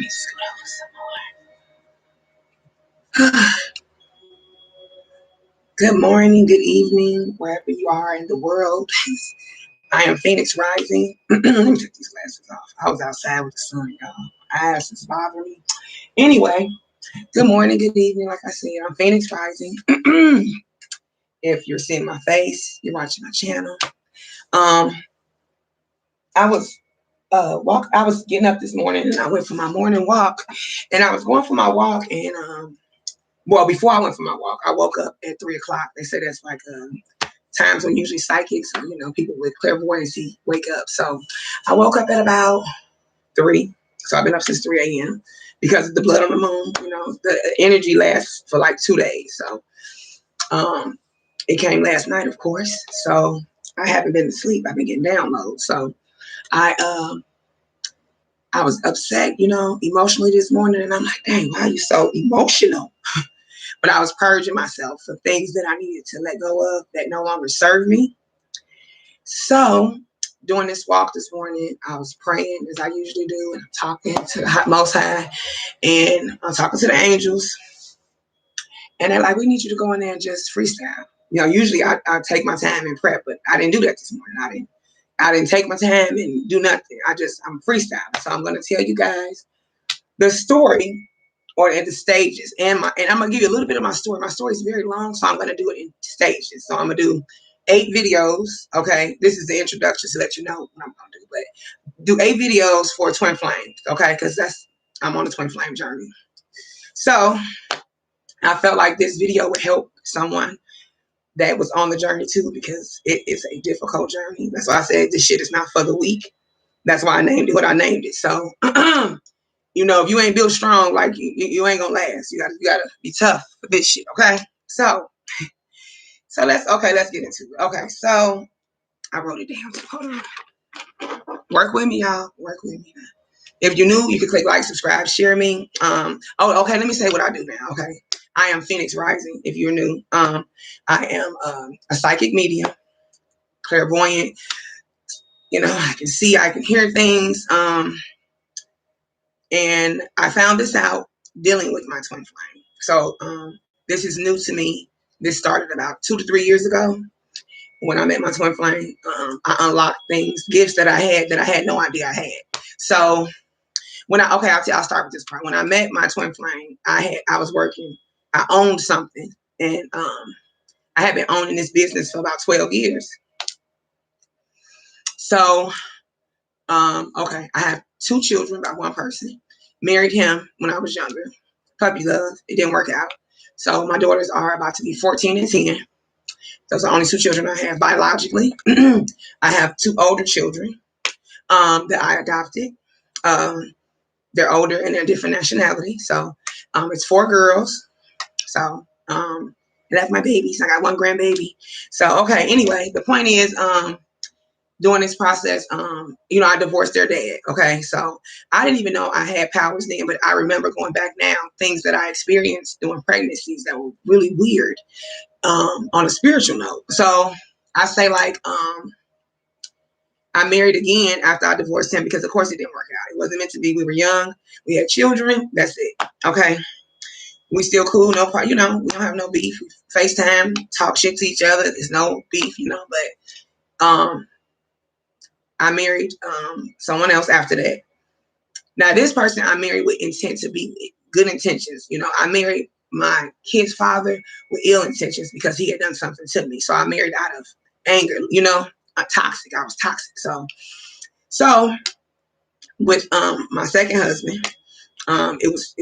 me scroll some more. Good morning, good evening, wherever you are in the world. I am Phoenix Rising. Let me take these glasses off. I was outside with the sun, y'all. My eyes is bothering me. Anyway, good morning, good evening. Like I said, I'm Phoenix Rising. If you're seeing my face, you're watching my channel. I was I was getting up this morning and I went for my morning walk. And I was going for my walk and well, before I went for my walk, I woke up at 3 o'clock. They say that's like times when usually psychics, people with clairvoyance wake up. So I woke up at about 3. So I've been up since 3 a.m. because of the blood on the moon. The energy lasts for like 2 days. So it came last night, of course. So I haven't been to sleep. I've been getting downloads. So I was upset, emotionally this morning. And I'm like, dang, why are you so emotional? But I was purging myself of things that I needed to let go of that no longer serve me. So doing this walk this morning, I was praying as I usually do, and I'm talking to the Most High, and I'm talking to the angels. And they're like, we need you to go in there and just freestyle. Usually I take my time and prep, but I didn't do that this morning. I didn't take my time and do nothing. I'm freestyling. So I'm going to tell you guys the story or at the stages. And I'm going to give you a little bit of my story. My story is very long, so I'm going to do it in stages. So I'm going to do 8 videos. Okay. This is the introduction to let you know what I'm going to do. But do 8 videos for Twin Flames. Okay. Because I'm on a Twin Flame journey. So I felt like this video would help someone that was on the journey too, because it's a difficult journey. That's why I said this shit is not for the weak. That's why I named it what I named it. So, if you ain't built strong, like you ain't gonna last. You gotta be tough for this shit. Okay. So let's get into it. Okay. So I wrote it down. Hold on. Work with me, y'all. Work with me. If you're new, you can click like, subscribe, share me. Okay. Let me say what I do now. Okay. I am Phoenix Rising. If you're new, I am a psychic medium, clairvoyant. I can see, I can hear things. And I found this out dealing with my twin flame. So this is new to me. This started about 2 to 3 years ago when I met my twin flame. I unlocked things, gifts that I had no idea I had. So I'll start with this part. When I met my twin flame, I was working. I owned something, and I had been owning this business for about 12 years. So, I have 2 children by one person. Married him when I was younger. Puppy love. It didn't work out. So my daughters are about to be 14 and 10. Those are the only 2 children I have biologically. I have 2 older children that I adopted. They're older and they're different nationality. So it's 4 girls. So that's my babies. I got 1 grandbaby. So anyway, the point is during this process, I divorced their dad. Okay. So I didn't even know I had powers then, but I remember going back now, things that I experienced during pregnancies that were really weird on a spiritual note. So I say I married again after I divorced him because of course it didn't work out. It wasn't meant to be. We were young. We had children. That's it. Okay. We still cool. No problem. We don't have no beef. We FaceTime, talk shit to each other. There's no beef, but I married someone else after that. Now, this person I married with intent to be with, good intentions. I married my kid's father with ill intentions because he had done something to me. So I married out of anger, I'm toxic. I was toxic. So with my second husband, it was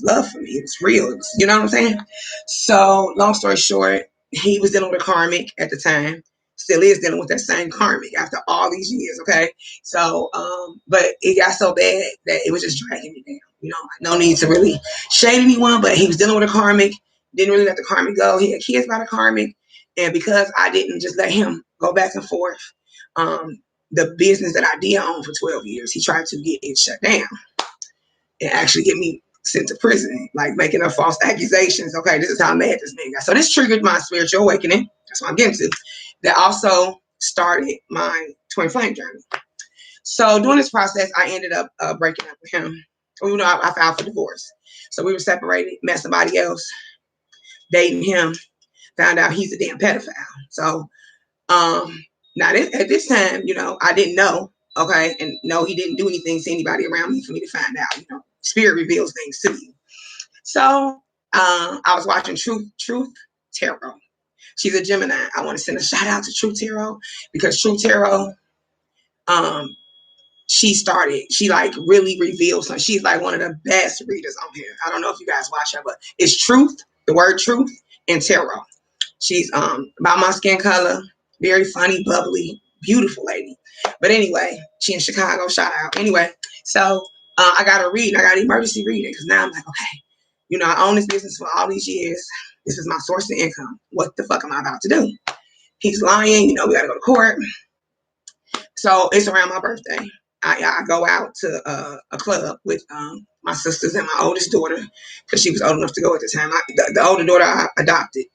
love for me. It was real. It was, you know what I'm saying? So long story short, he was dealing with a karmic at the time. Still is dealing with that same karmic after all these years. Okay. So, but it got so bad that it was just dragging me down. No need to really shade anyone, but he was dealing with a karmic, didn't really let the karmic go. He had kids by the karmic. And because I didn't just let him go back and forth, the business that I did own for 12 years, he tried to get it shut down and actually get me sent to prison, like making up false accusations. Okay, this is how mad this man got. So this triggered my spiritual awakening. That's what I'm getting to. That also started my twin flame journey. So during this process, I ended up breaking up with him. Well, I filed for divorce. So we were separated, met somebody else, dating him, found out he's a damn pedophile. So now at this time, I didn't know, okay, and no, he didn't do anything to anybody around me for me to find out. Spirit reveals things to you. So I was watching Truth Tarot. She's a Gemini. I want to send a shout out to Truth Tarot because Truth Tarot, she like really reveals something. She's like one of the best readers on here. I don't know if you guys watch her, but it's Truth, the word Truth, and Tarot. She's about my skin color, very funny, bubbly, beautiful lady. But anyway, she in Chicago, shout out. Anyway, so I got a reading. I got an emergency reading because now I'm like, okay, I own this business for all these years. This is my source of income. What the fuck am I about to do? He's lying. We got to go to court. So it's around my birthday. I go out to a club with my sisters and my oldest daughter because she was old enough to go at the time. The older daughter I adopted.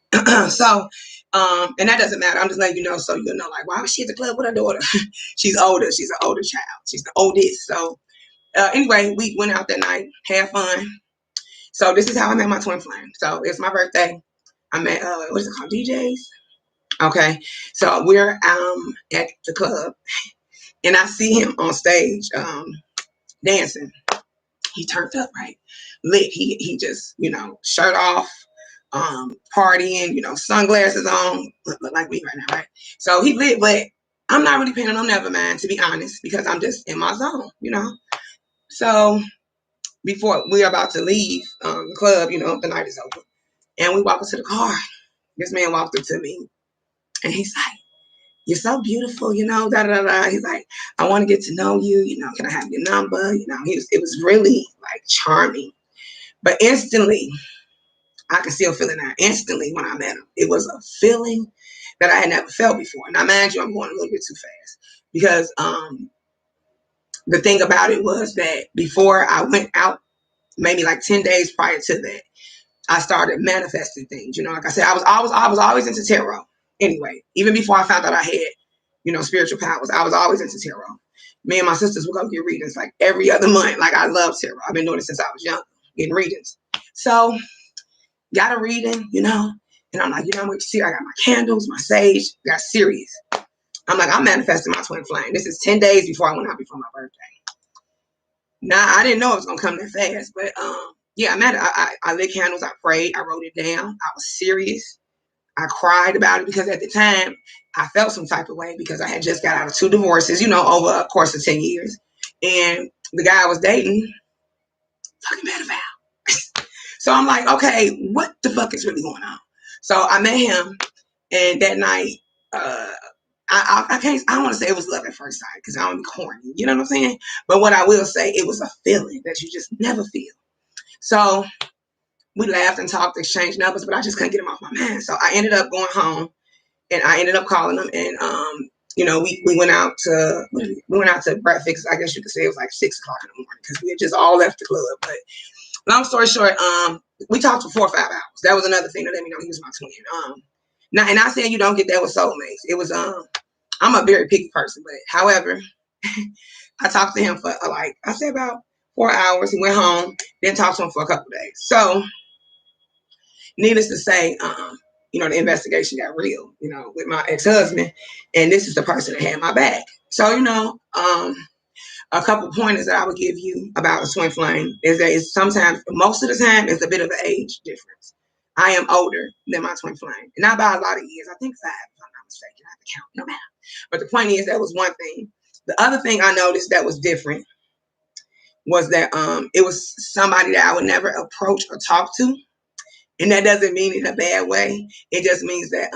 So, and that doesn't matter. I'm just letting you know so you'll know, like, why was she at the club with her daughter? She's older. She's an older child. She's the oldest. So anyway, we went out that night, had fun. So this is how I met my twin flame. So it's my birthday. I met, what is it called, DJs? Okay. So we're at the club. And I see him on stage dancing. He turned up, right? Lit. He just, shirt off, partying, sunglasses on, look like me right now, right? So he lit, but I'm not really paying on never mind, to be honest, because I'm just in my zone, So before we're about to leave the club, the night is over. And we walk into the car. This man walked up to me and he's like, "You're so beautiful, da da da." He's like, "I want to get to know you, can I have your number?" It was really like charming. But instantly, I can still feel it now. Instantly when I met him, it was a feeling that I had never felt before. Now, mind you, I'm going a little bit too fast because the thing about it was that before I went out, maybe like 10 days prior to that, I started manifesting things. Like I said, I was always into tarot. Anyway, even before I found out I had, spiritual powers, I was always into tarot. Me and my sisters would go get readings like every other month. Like I love tarot. I've been doing it since I was young, getting readings. So got a reading, and I'm like, I'm going to see. I got my candles, my sage, got serious. I'm like, I'm manifesting my twin flame. This is 10 days before I went out before my birthday. Now I didn't know it was gonna come that fast, but yeah, I lit candles, I prayed, I wrote it down, I was serious. I cried about it because at the time I felt some type of way because I had just got out of 2 divorces, over a course of 10 years. And the guy I was dating, fucking pedophile. So I'm like, okay, what the fuck is really going on? So I met him, and that night, I don't want to say it was love at first sight because I don't be corny, you know what I'm saying? But what I will say, it was a feeling that you just never feel. So we laughed and talked, exchanged numbers, but I just couldn't get him off my mind. So I ended up going home, and I ended up calling him, and we went out to breakfast. I guess you could say it was like 6 o'clock in the morning because we had just all left the club. But long story short, we talked for 4 or 5 hours. That was another thing that let me know he was my twin. Now, and I said you don't get that with soulmates. It was I'm a very picky person, but however, I talked to him for about 4 hours. He went home, then talked to him for a couple of days. So needless to say, the investigation got real, with my ex-husband, and this is the person that had my back. So, a couple pointers that I would give you about a twin flame is that it's sometimes, most of the time, it's a bit of an age difference. I am older than my twin flame, and not by a lot of years. I think 5, if I'm not mistaken. I have to count, no matter. But the point is, that was one thing. The other thing I noticed that was different was that it was somebody that I would never approach or talk to. And that doesn't mean in a bad way. It just means that,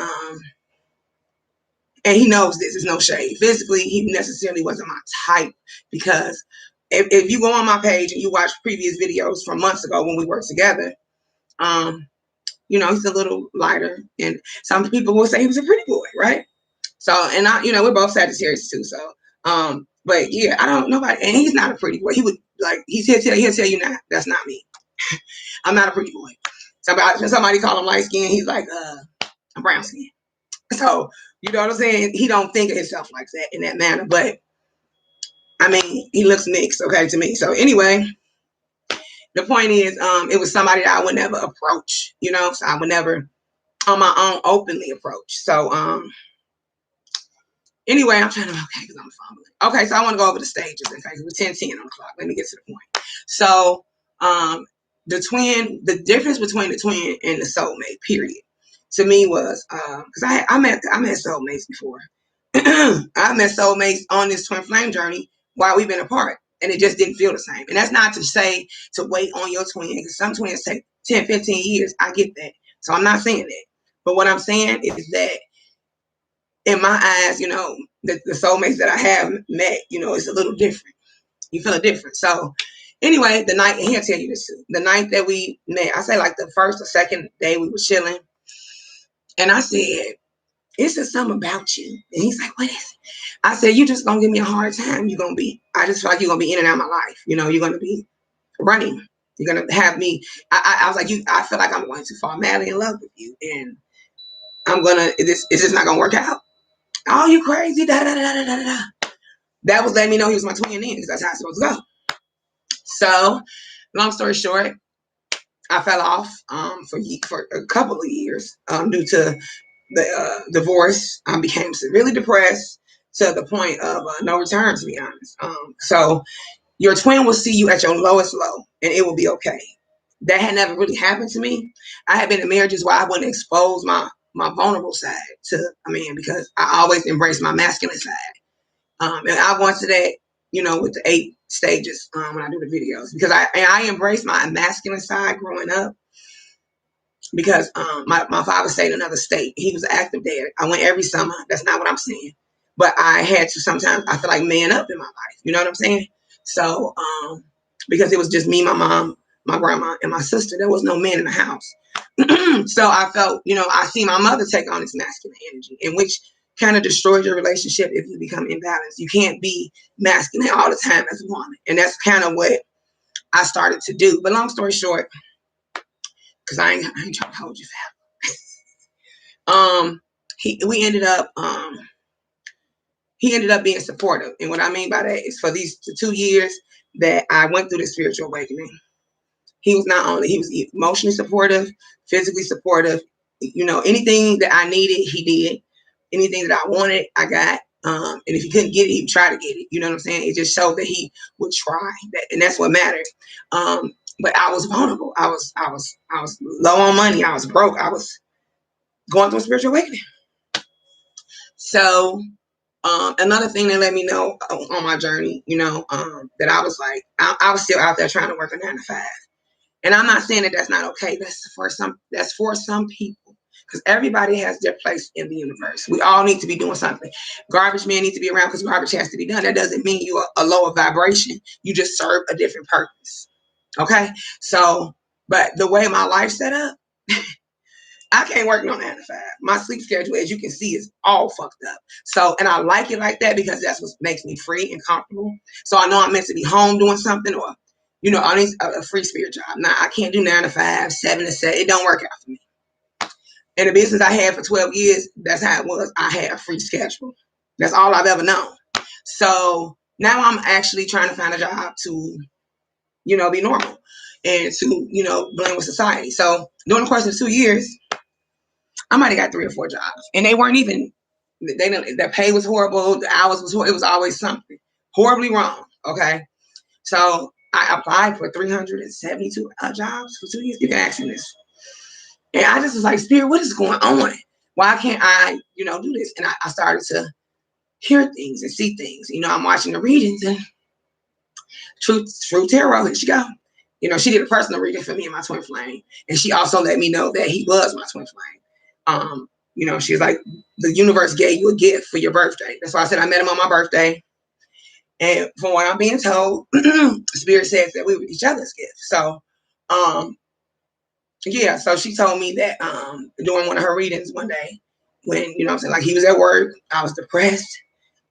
and he knows this is no shade. Physically, he necessarily wasn't my type because if you go on my page and you watch previous videos from months ago when we worked together, he's a little lighter. And some people will say he was a pretty boy, right? So, and we're both Sagittarius too. So, but yeah, I don't know about, and he's not a pretty boy. He would he'll tell you not, that's not me. I'm not a pretty boy. Somebody call him light skin. He's like, I'm brown skin. So, you know what I'm saying? He don't think of himself like that in that manner. But I mean, he looks mixed, okay, to me. So anyway, The point is, it was somebody that I would never approach, you know, so I would never on my own openly approach. So, anyway, I'm trying to, okay, because I'm fumbling. Okay, so I want to go over the stages. Okay, because we're 10:10 on the clock. Let me get to the point. So, the difference between the twin and the soulmate, period, to me was, because I met soulmates before. I met soulmates on this twin flame journey while we've been apart, and it just didn't feel the same. And that's not to say to wait on your twin, because some twins take 10, 15 years. I get that. So I'm not saying that. But what I'm saying is that in my eyes, you know, the soulmates that I have met, you know, it's a little different. You feel it different. So anyway, the night, and he'll tell you this too, the night that we met, I say like the first or second day we were chilling, and I said, it's just something about you. And he's like, what is it? I said, you just gonna give me a hard time. I just feel like you're gonna be in and out of my life. You know, you're gonna be running. You're gonna have me. I was like, I feel like I'm going to fall madly in love with you. And it's just not gonna work out. Oh, you crazy. Da, da, da, da, da, da. That was letting me know he was my twin then, because that's how it's supposed to go. So, long story short, I fell off for a couple of years due to the divorce. I became severely depressed to the point of no return, to be honest. So your twin will see you at your lowest low, and it will be okay. That had never really happened to me. I had been in marriages where I wouldn't expose my vulnerable side to a man, because I always embraced my masculine side. And I wanted that, you know, with the 8 stages when I do the videos, because I embraced my masculine side growing up, because my father stayed in another state. He was an active dad. I went every summer. That's not what I'm saying. But I had to sometimes, I feel like, man up in my life. You know what I'm saying? So, because it was just me, my mom, my grandma, and my sister. There was no man in the house. So I felt, you know, I see my mother take on this masculine energy, in which kind of destroys your relationship if you become imbalanced. You can't be masculine all the time as a woman. And that's kind of what I started to do. But long story short, because I ain't trying to hold you fast. We ended up he ended up being supportive. And what I mean by that is, for these 2 years that I went through the spiritual awakening, he was emotionally supportive, physically supportive. You know, anything that I needed, he did. Anything that I wanted, I got. And if he couldn't get it, he would try to get it. You know what I'm saying? It just showed that he would try, and that's what mattered. But I was vulnerable. I was low on money. I was broke. I was going through a spiritual awakening. So another thing that let me know on my journey, you know, that I was like, I was still out there trying to work a 9 to 5. And I'm not saying that that's not okay. That's for some people, because everybody has their place in the universe. We all need to be doing something. Garbage men need to be around because garbage has to be done. That doesn't mean you're a lower vibration. You just serve a different purpose. Okay? So, but the way my life's set up, I can't work no 9 to 5. My sleep schedule, as you can see, is all fucked up. So, and I like it like that, because that's what makes me free and comfortable. So I know I'm meant to be home doing something, or, you know, I need a free spirit job. Now, I can't do 9 to 5, 7 to 7. It don't work out for me. And the business I had for 12 years, that's how it was. I had a free schedule. That's all I've ever known. So now I'm actually trying to find a job to, you know, be normal and to, you know, blend with society. So during the course of 2 years, I might have got 3 or 4 jobs, and they weren't even. Their pay was horrible. The hours was horrible. It was always something horribly wrong. Okay, so I applied for 372 jobs for 2 years. You can ask me this, and I just was like, Spirit, what is going on? Why can't I, you know, do this? And I started to hear things and see things. You know, I'm watching the readings, and Truth Tarot, here she go. You know, she did a personal reading for me and my twin flame, and she also let me know that he was my twin flame. You know, she was like, the universe gave you a gift for your birthday. That's why I said I met him on my birthday. And from what I'm being told, Spirit says that we were each other's gifts. So, yeah, so she told me that during one of her readings one day, when, you know what I'm saying, like, he was at work, I was depressed,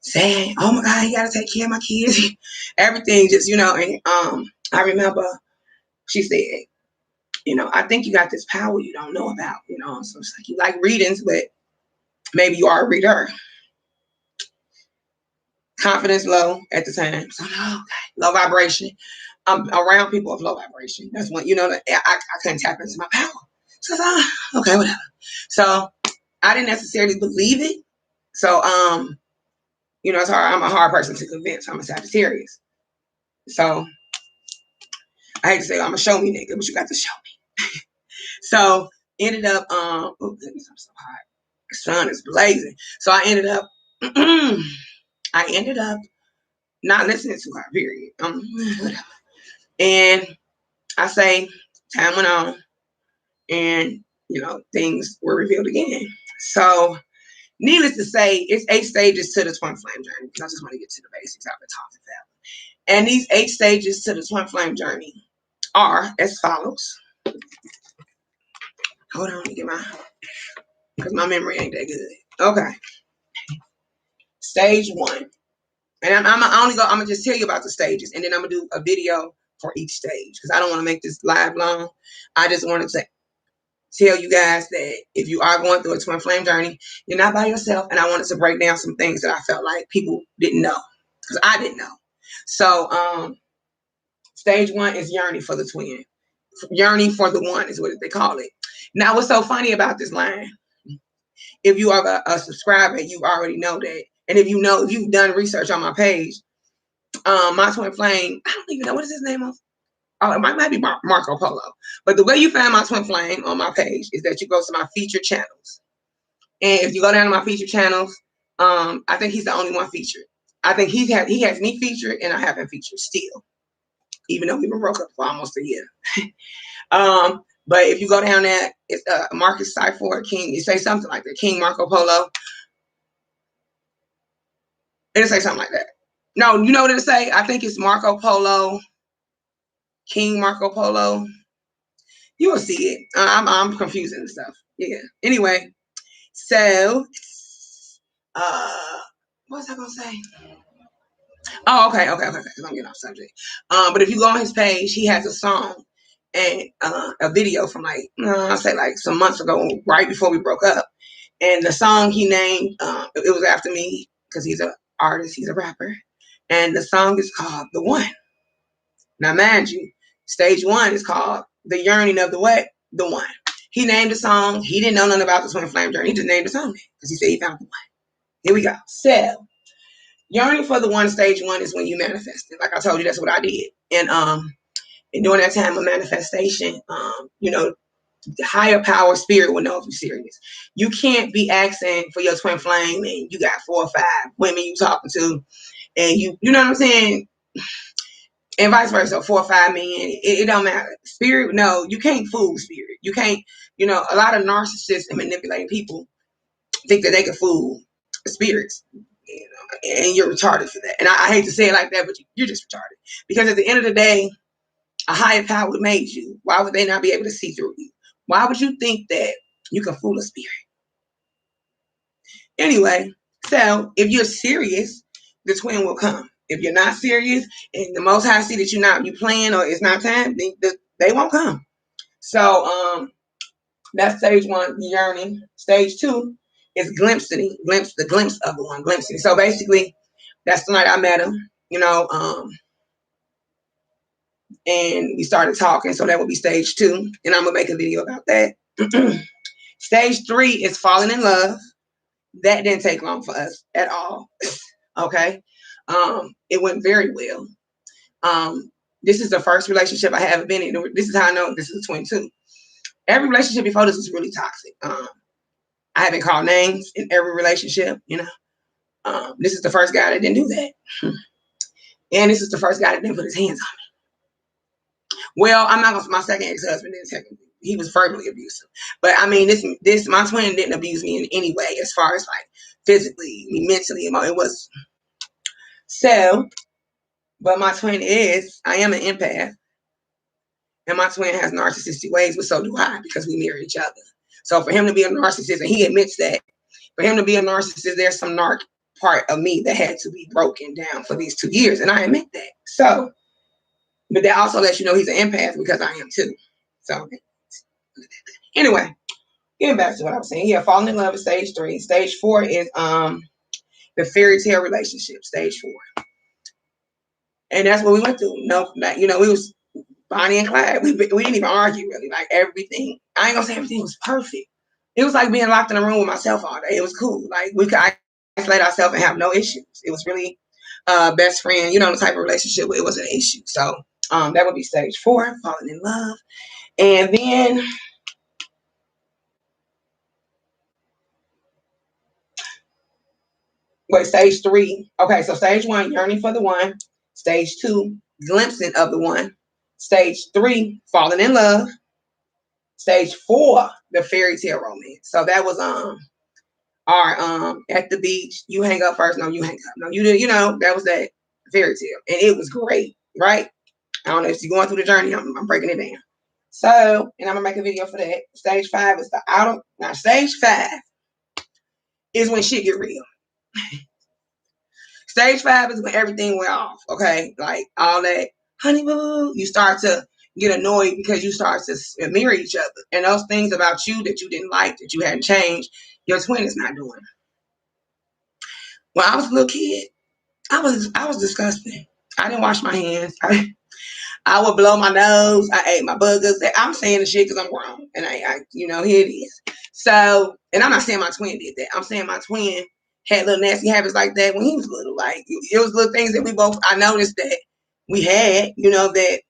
sad. Oh my God, he got to take care of my kids. Everything just, you know, and I remember she said, you know, I think you got this power you don't know about, you know. So it's like, you like readings, but maybe you are a reader. Confidence low at the time. So, okay, low vibration. I'm around people of low vibration. That's when, I couldn't tap into my power. So I thought, okay, whatever. So I didn't necessarily believe it. So, it's hard. I'm a hard person to convince. I'm a Sagittarius. So I hate to say I'm a show me nigga, but you got to show me. So ended up, oh goodness, I'm so hot. The sun is blazing. So I ended up, not listening to her, period. Whatever. And I say, time went on, and things were revealed again. So, needless to say, it's 8 stages to the twin flame journey. I just want to get to the basics. I've been talking about. And these 8 stages to the twin flame journey are as follows. Hold on, let me get because my memory ain't that good. Okay. Stage 1. And I'm gonna just tell you about the stages, and then I'm gonna do a video for each stage because I don't want to make this live long. I just wanted to tell you guys that if you are going through a twin flame journey, you're not by yourself. And I wanted to break down some things that I felt like people didn't know because I didn't know. So, stage 1 is yearning for the twin. Yearning for the one is what they call it. Now, what's so funny about this line? If you are a subscriber, you already know that. And if you've done research on my page, my twin flame, I don't even know what is his name of. Oh, it might be Marco Polo. But the way you find my twin flame on my page is that you go to my featured channels. And if you go down to my featured channels, I think he's the only one featured. I think he has me featured, and I have him featured still, even though we've been broke up for almost a year. But if you go down there, it's Marcus Cypher King. You say something like that, King Marco Polo. It'll say something like that. No, you know what it'll say? I think it's Marco Polo, King Marco Polo. You will see it. I'm confusing and stuff. Yeah. Anyway, so what was I gonna say? Oh, okay. I'm getting off subject. But if you go on his page, he has a song and a video from I'll say some months ago, right before we broke up. And the song he named, it was after me because he's an artist, he's a rapper. And the song is called The One. Now, mind you, stage 1 is called The Yearning of the What? The One. He named the song. He didn't know nothing about the twin flame journey. He just named the song because he said he found the one. Here we go. So, yearning for the one, stage 1 is when you manifest it. Like I told you, that's what I did. And during that time of manifestation, the higher power spirit will know if you're serious. You can't be asking for your twin flame and you got 4 or 5 women you talking to, and you know what I'm saying? And vice versa, 4 or 5 men. It don't matter. Spirit, no, you can't fool spirit. You can't, a lot of narcissists and manipulating people think that they can fool spirits. And you're retarded for that. And I hate to say it like that, but you're just retarded. Because at the end of the day, a higher power made you. Why would they not be able to see through you? Why would you think that you can fool a spirit? Anyway, so if you're serious, the twin will come. If you're not serious and the Most High see that you playing or it's not time, they won't come. So that's stage 1, yearning. Stage 2 is glimpsing, the glimpse of the one, glimpsing. So basically, that's the night I met him, and we started talking. So that would be stage 2, and I'm gonna make a video about that. Stage 3 is falling in love. That didn't take long for us at all. Okay. It went very well. This is the first relationship I haven't been in. This is how I know this is a twin too. Every relationship before this was really toxic. I haven't called names in every relationship, this is the first guy that didn't do that. And this is the first guy that didn't put his hands on me. Well, I'm not gonna, my second ex-husband didn't technically. He was verbally abusive. But I mean, this my twin didn't abuse me in any way as far as physically, mentally, it was so. But my twin I am an empath. And my twin has narcissistic ways, but so do I, because we mirror each other. So for him to be a narcissist, and he admits that, for him to be a narcissist, there's some narc part of me that had to be broken down for these 2 years. And I admit that. So, but that also lets you know he's an empath because I am too. So anyway, getting back to what I was saying. Yeah, falling in love is stage 3. Stage 4 is the fairy tale relationship, stage 4. And that's what we went through. No, like, you know, we was Bonnie and Clyde. We didn't even argue really. Like everything, I ain't gonna say everything was perfect. It was like being locked in a room with myself all day. It was cool. Like we could isolate ourselves and have no issues. It was really best friend, you know, the type of relationship where it wasn't an issue. So that would be stage 4, falling in love. And then stage 3. Okay, so stage 1, yearning for the one. Stage 2, glimpsing of the one. Stage 3, falling in love. Stage 4, the fairy tale romance. So that was our at the beach. You hang up first. No, you hang up. No, you did. You know, that was that fairy tale, and it was great, right? I don't know if you're going through the journey. I'm breaking it down. So, and I'm gonna make a video for that. Stage 5 is the outer. Now, stage 5 is when shit get real. Stage 5 is when everything went off. Okay, like all that honey boo. You start to get annoyed because you start to mirror each other, and those things about you that you didn't like, that you hadn't changed, your twin is not doing. When I was a little kid, I was disgusting. I didn't wash my hands. I would blow my nose. I ate my boogers. I'm saying the shit because I'm grown, and I, you know, here it is. So, and I'm not saying my twin did that. I'm saying my twin had little nasty habits like that when he was little. Like it was little things that we both. I noticed that we had, you know, that,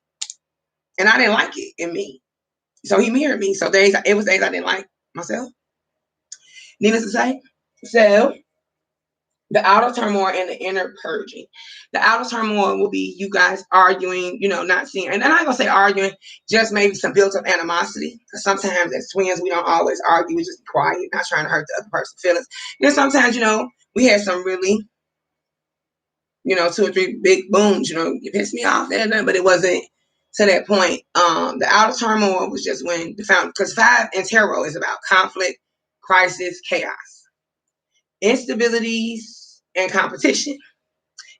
and I didn't like it in me. So he mirrored me. So it was days I didn't like myself. Needless to say, so. The outer turmoil and the inner purging. The outer turmoil will be you guys arguing, you know, not seeing, and I'm not gonna say arguing, just maybe some built up animosity. Because sometimes as twins, we don't always argue, we just be quiet, not trying to hurt the other person's feelings. And sometimes, you know, we had some really, you know, 2 or 3 big booms, you know, you pissed me off, but it wasn't to that point. The outer turmoil was just when the found, because 5 in tarot is about conflict, crisis, chaos, instabilities, and competition.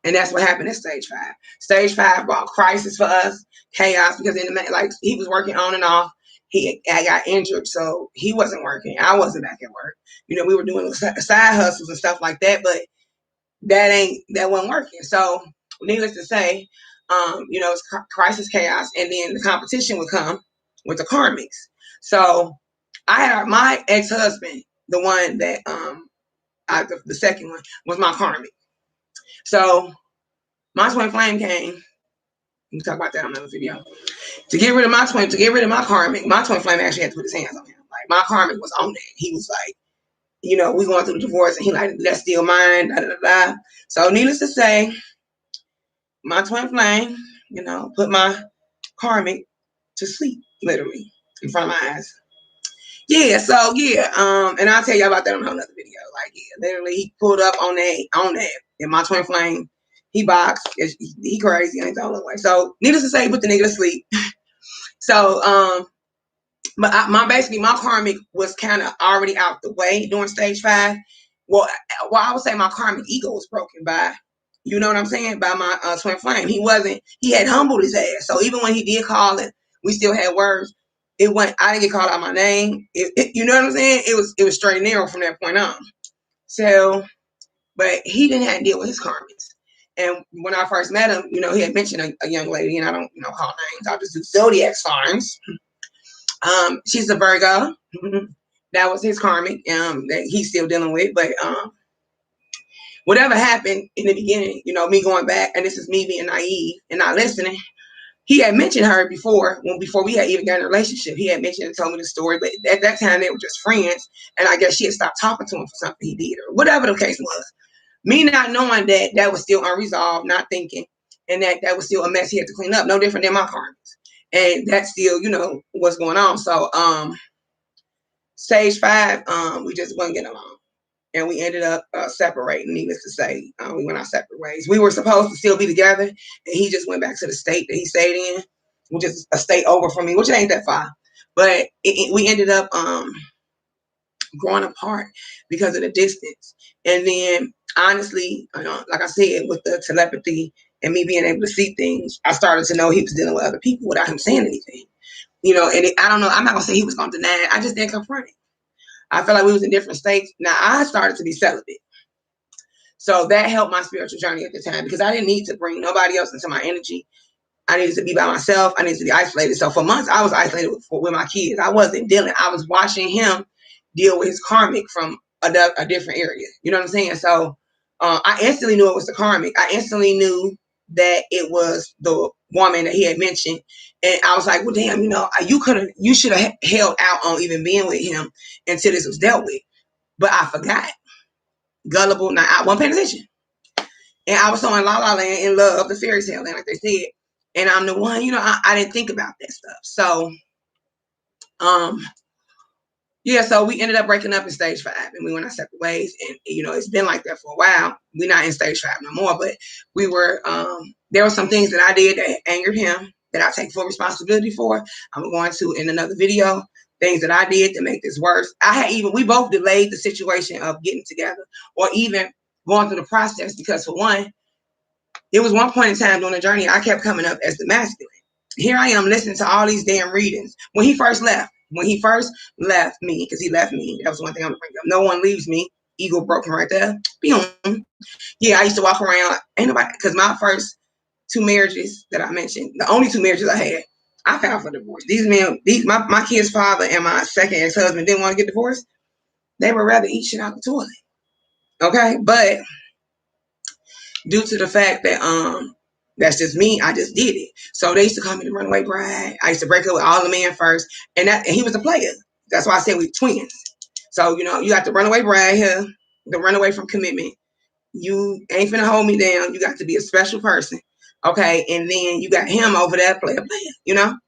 And that's what happened at stage 5. Stage 5 brought crisis for us, chaos, because in the like he was working on and off. I got injured, so he wasn't working. I wasn't back at work. You know, we were doing side hustles and stuff like that, but that wasn't working. So, needless to say, you know, it's crisis, chaos, and then the competition would come with the karmics. So, I had my ex-husband, the one that the second one was my karmic. So my twin flame came. We can talk about that on another video. To get rid of my karmic, my twin flame actually had to put his hands on him. Like my karmic was on that. He was like, you know, we going through the divorce, and he like, that's still mine. Da, da, da, da. So needless to say, my twin flame, you know, put my karmic to sleep, literally, in front of my eyes. Yeah, so yeah, and I'll tell you about that on another video. Like, yeah, literally, he pulled up on that, and my twin flame, he boxed. He crazy, ain't the only way. So, needless to say, he put the nigga to sleep. So, but my karmic was kind of already out the way during stage 5. Well, I would say my karmic ego was broken by, you know what I'm saying, by my twin flame. He had humbled his ass. So even when he did call it, we still had words. I didn't get called out my name. You know what I'm saying? It was straight and narrow from that point on. So, but he didn't have to deal with his karmics. And when I first met him, you know, he had mentioned a young lady, and I don't, you know, call names. I'll just do zodiac signs. She's a Virgo. That was his karmic that he's still dealing with. But whatever happened in the beginning, you know, me going back, and this is me being naive and not listening. He had mentioned her before we had even gotten a relationship. He had mentioned and told me the story, but at that time they were just friends, and I guess she had stopped talking to him for something he did or whatever the case was. Me not knowing that was still unresolved, not thinking, and that was still a mess he had to clean up, no different than my karmics. And that still, you know, what's going on. So stage 5, we just wouldn't get along. And we ended up separating, needless to say. We went our separate ways. We were supposed to still be together, and he just went back to the state that he stayed in, which is a state over from me, which ain't that far. But we ended up growing apart because of the distance. And then, honestly, like I said, with the telepathy and me being able to see things, I started to know he was dealing with other people without him saying anything. You know, and I don't know, I'm not going to say he was going to deny it. I just didn't confront it. I felt like we was in different states. Now, I started to be celibate. So that helped my spiritual journey at the time, because I didn't need to bring nobody else into my energy. I needed to be by myself. I needed to be isolated. So for months, I was isolated with my kids. I wasn't dealing. I was watching him deal with his karmic from a different area. You know what I'm saying? So I instantly knew it was the karmic. I instantly knew that it was the woman that he had mentioned. And I was like, well, damn, you should have held out on even being with him until this was dealt with. But I forgot. Gullible. Now, I wasn't paying attention. And I was so in La La Land, in love, the fairy tale land, like they said. And I'm the one, I didn't think about that stuff. So, yeah, so we ended up breaking up in stage 5, and we went our separate ways. And, it's been like that for a while. We're not in stage 5 no more, but we were, there were some things that I did that angered him that I take full responsibility for. I'm going to in another video, things that I did to make this worse. We both delayed the situation of getting together or even going through the process, because for one, it was one point in time during the journey, I kept coming up as the masculine. Here I am listening to all these damn readings. When he first left me, because he left me, that was one thing I'm going to bring up. No one leaves me. Ego broken right there. Yeah, I used to walk around. Ain't nobody, because my first 2 marriages that I mentioned, the only 2 marriages I had, I filed for divorce. These men, my kid's father and my second ex-husband didn't want to get divorced. They would rather eat shit out the toilet. Okay, but due to the fact that that's just me, I just did it. So they used to call me the runaway bride. I used to break up with all the men first, and he was a player. That's why I said we twins. So you got the runaway bride here, the runaway from commitment. You ain't finna hold me down. You got to be a special person, okay? And then you got him over there, player.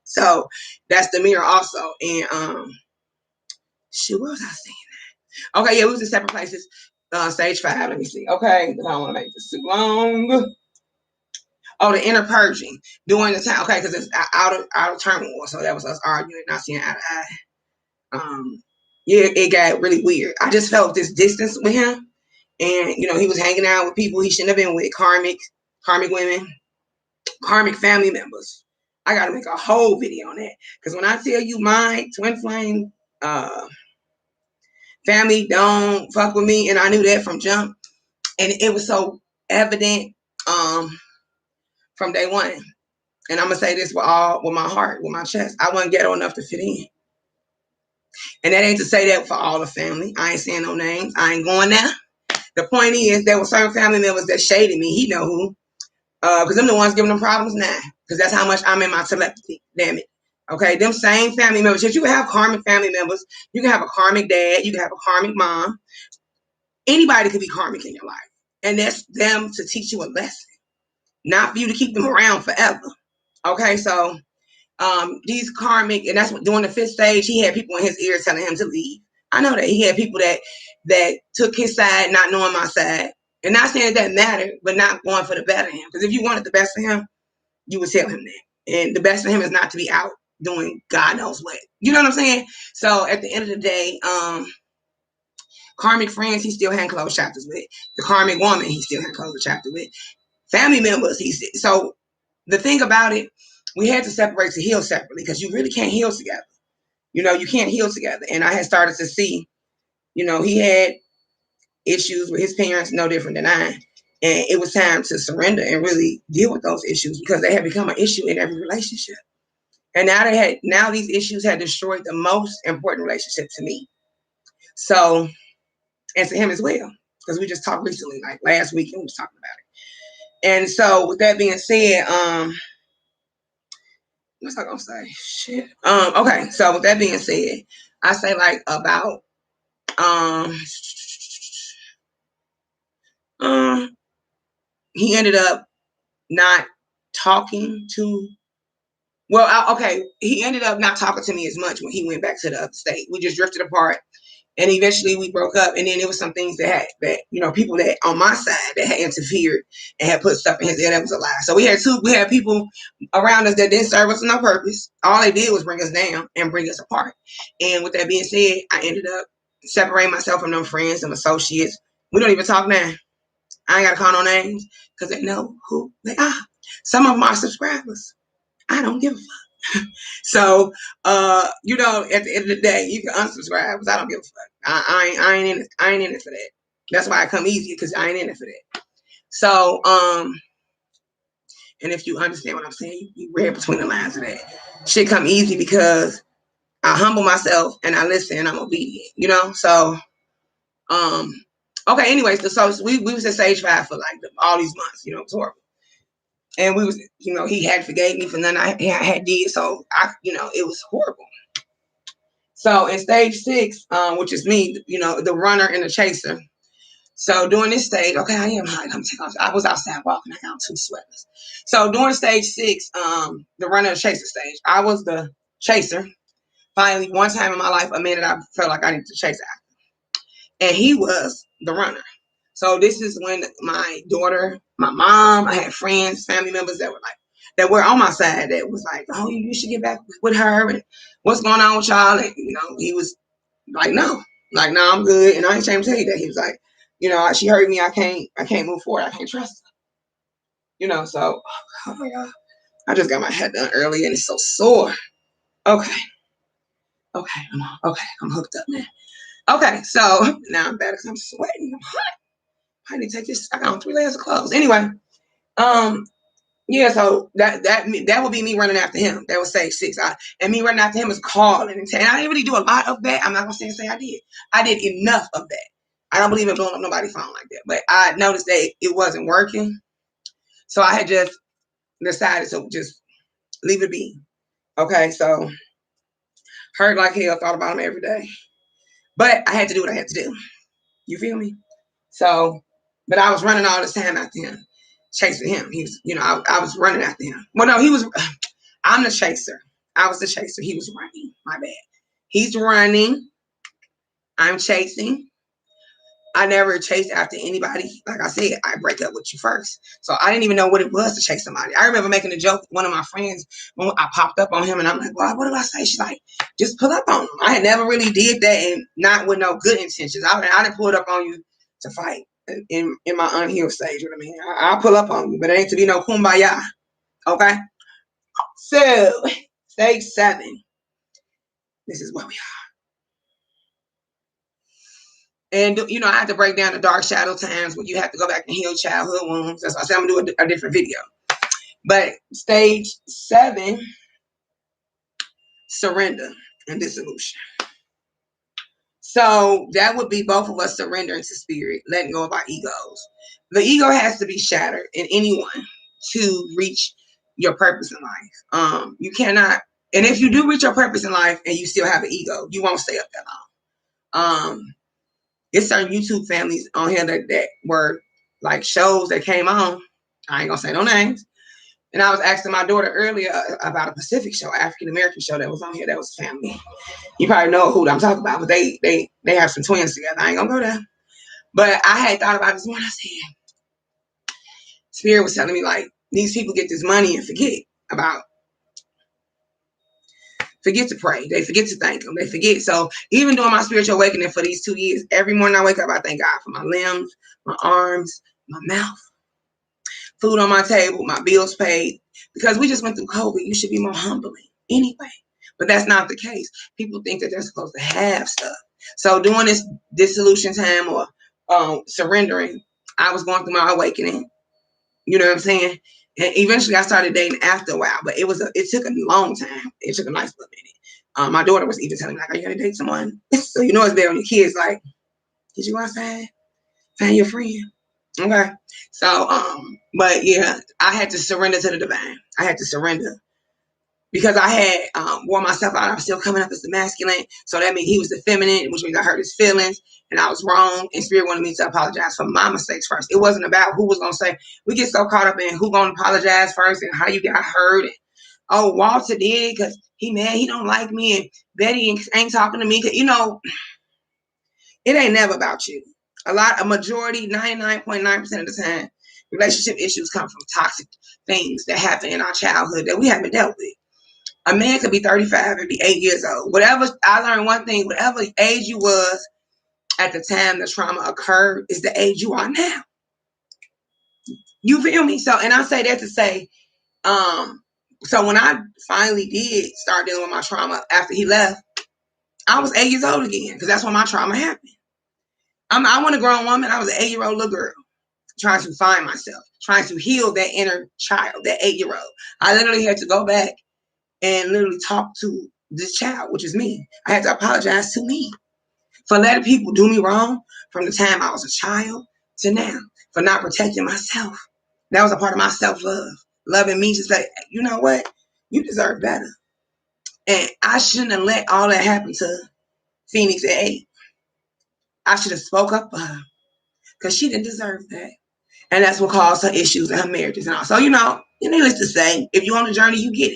So that's the mirror also. And shoot, what was I saying? Okay, yeah, we was in separate places. Stage 5. Let me see. Okay, I don't want to make this too long. Oh, the inner purging during the time. Okay, because it's out of turmoil. So that was us arguing, not seeing eye to eye. Yeah, it got really weird. I just felt this distance with him, and he was hanging out with people he shouldn't have been with, karmic women, karmic family members. I got to make a whole video on that, because when I tell you my twin flame family don't fuck with me, and I knew that from jump, and it was so evident from day one. And I'm gonna say this with my heart, with my chest. I wasn't ghetto enough to fit in. And that ain't to say that for all the family. I ain't saying no names. I ain't going there. The point is, there were certain family members that shaded me. He know who. Because I'm the ones giving them problems now. Because that's how much I'm in my telepathy. Damn it. Okay, them same family members. If you can have karmic family members, you can have a karmic dad, you can have a karmic mom. Anybody could be karmic in your life. And that's them to teach you a lesson. Not for you to keep them around forever. Okay, so these karmic, and that's what during the 5th stage, he had people in his ear telling him to leave. I know that he had people that took his side, not knowing my side, and not saying that mattered, but not going for the better of him. Because if you wanted the best for him, you would tell him that. And the best for him is not to be out doing God knows what. You know what I'm saying? So at the end of the day, karmic friends, he still had closed chapters with. The karmic woman, he still had closed chapter with. Family members, so the thing about it, we had to separate to heal separately, because you really can't heal together. You can't heal together. And I had started to see, he had issues with his parents, no different than I. And it was time to surrender and really deal with those issues, because they had become an issue in every relationship. And now these issues had destroyed the most important relationship to me. So, and to him as well, because we just talked recently, like last week, and we was talking about it. And so with that being said, what's I gonna say? Shit. Okay, so with that being said, I say like about he ended up not talking to he ended up not talking to me as much when he went back to the other state. We just drifted apart, and eventually we broke up. And then there was some things that people that on my side that had interfered and had put stuff in his ear that was a lie. So we had people around us that didn't serve us no purpose. All they did was bring us down and bring us apart. And with that being said, I ended up separating myself from them friends and associates. We don't even talk now. I ain't got to call no names, because they know who they are. Some of them are subscribers. I don't give a fuck. So, at the end of the day, you can unsubscribe, because I don't give a fuck. I ain't in it for that. That's why I come easy, because I ain't in it for that. So, and if you understand what I'm saying, you read between the lines of that. Shit come easy because I humble myself and I listen and I'm obedient, you know? So, okay, anyways, so we was at stage 5 for like all these months, you know, it was horrible. And we was, you know, he had forgave me for nothing I had did. So it was horrible. So in stage 6, which is me, you know, the runner and the chaser. So during this stage, okay, I am hot. I'm taking off. I was outside walking. I got 2 sweaters. So during stage 6, the runner and chaser stage, I was the chaser. Finally, one time in my life, a man that I felt like I needed to chase after, and he was the runner. So this is when my daughter, my mom, I had friends, family members that were on my side that was like, oh, you should get back with her, and what's going on with y'all? And you know, he was like, no, I'm good, and I ain't ashamed to tell you that. He was like, you know, she hurt me. I can't move forward. I can't trust her. You know, so oh my God, I just got my head done early, and it's so sore. Okay, I'm hooked up now. Okay, so now I'm better because I'm sweating. I'm hot. I need to take this. I got on 3 layers of clothes. Anyway, yeah. So that would be me running after him. That was stage 6. And me running after him is calling and saying, I didn't really do a lot of that. I'm not gonna say I did. I did enough of that. I don't believe in blowing up nobody's phone like that. But I noticed that it wasn't working, so I had just decided to just leave it be. Okay, so hurt like hell. Thought about him every day, but I had to do what I had to do. You feel me? So, but I was running all this time after him, chasing him. He was, you know, I was running after him. Well, no, he was, I'm the chaser. I was the chaser. He was running. My bad. He's running. I'm chasing. I never chased after anybody. Like I said, I break up with you first. So I didn't even know what it was to chase somebody. I remember making a joke with one of my friends when I popped up on him, and I'm like, well, what did I say? She's like, just pull up on him. I had never really did that, and not with no good intentions. I didn't pull it up on you to fight in my unhealed stage. You know what I mean? I'll pull up on you, but it ain't to be no kumbaya. Okay? So, stage 7. This is where we are. And, you know, I had to break down the dark shadow times where you have to go back and heal childhood wounds. That's why I said I'm going to do a different video. But stage 7, surrender and dissolution. So that would be both of us surrendering to spirit, letting go of our egos. The ego has to be shattered in anyone to reach your purpose in life. You cannot, and if you do reach your purpose in life and you still have an ego, you won't stay up that long. It's certain YouTube families on here that were like shows that came on. I ain't gonna say no names. And I was asking my daughter earlier about a Pacific show, African American show that was on here. That was family. You probably know who I'm talking about, but they have some twins together. I ain't gonna go there. But I had thought about this one. I said, Spirit was telling me like these people get this money and forget to pray. They forget to thank him. They forget. So even during my spiritual awakening for these 2 years, every morning I wake up, I thank God for my limbs, my arms, my mouth, food on my table, my bills paid. Because we just went through COVID. You should be more humbling anyway. But that's not the case. People think that they're supposed to have stuff. So during this dissolution time or surrendering, I was going through my awakening. You know what I'm saying? And eventually I started dating after a while, but it took a long time. It took a nice little minute. My daughter was even telling me, like, are you gonna date someone? So you know it's there on your kids, like, did you go outside? Find your friend. Okay. So, but yeah, I had to surrender to the divine. I had to surrender. Because I had wore myself out. I was still coming up as the masculine. So that means he was the feminine, which means I hurt his feelings. And I was wrong. And Spirit wanted me to apologize for my mistakes first. It wasn't about who was going to say. We get so caught up in who going to apologize first and how you got hurt. And, oh, Walter did because he mad. He don't like me. And Betty ain't talking to me. You know, it ain't never about you. A majority, 99.9% of the time, relationship issues come from toxic things that happen in our childhood that we haven't dealt with. A man could be 35 and be 8 years old. Whatever, I learned one thing, whatever age you was at the time the trauma occurred is the age you are now. You feel me? So, and I say that to say, so when I finally did start dealing with my trauma after he left, I was 8 years old again because that's when my trauma happened. I want a grown woman. I was an 8-year-old little girl trying to find myself, trying to heal that inner child, that 8-year-old. I literally had to go back and literally talk to this child, which is me. I had to apologize to me for letting people do me wrong from the time I was a child to now, for not protecting myself. That was a part of my self-love. Loving me, just like, you know what? You deserve better. And I shouldn't have let all that happen to Phoenix at 8. I should have spoke up for her because she didn't deserve that. And that's what caused her issues in her marriages and all. So, needless to say, if you're on the journey, you get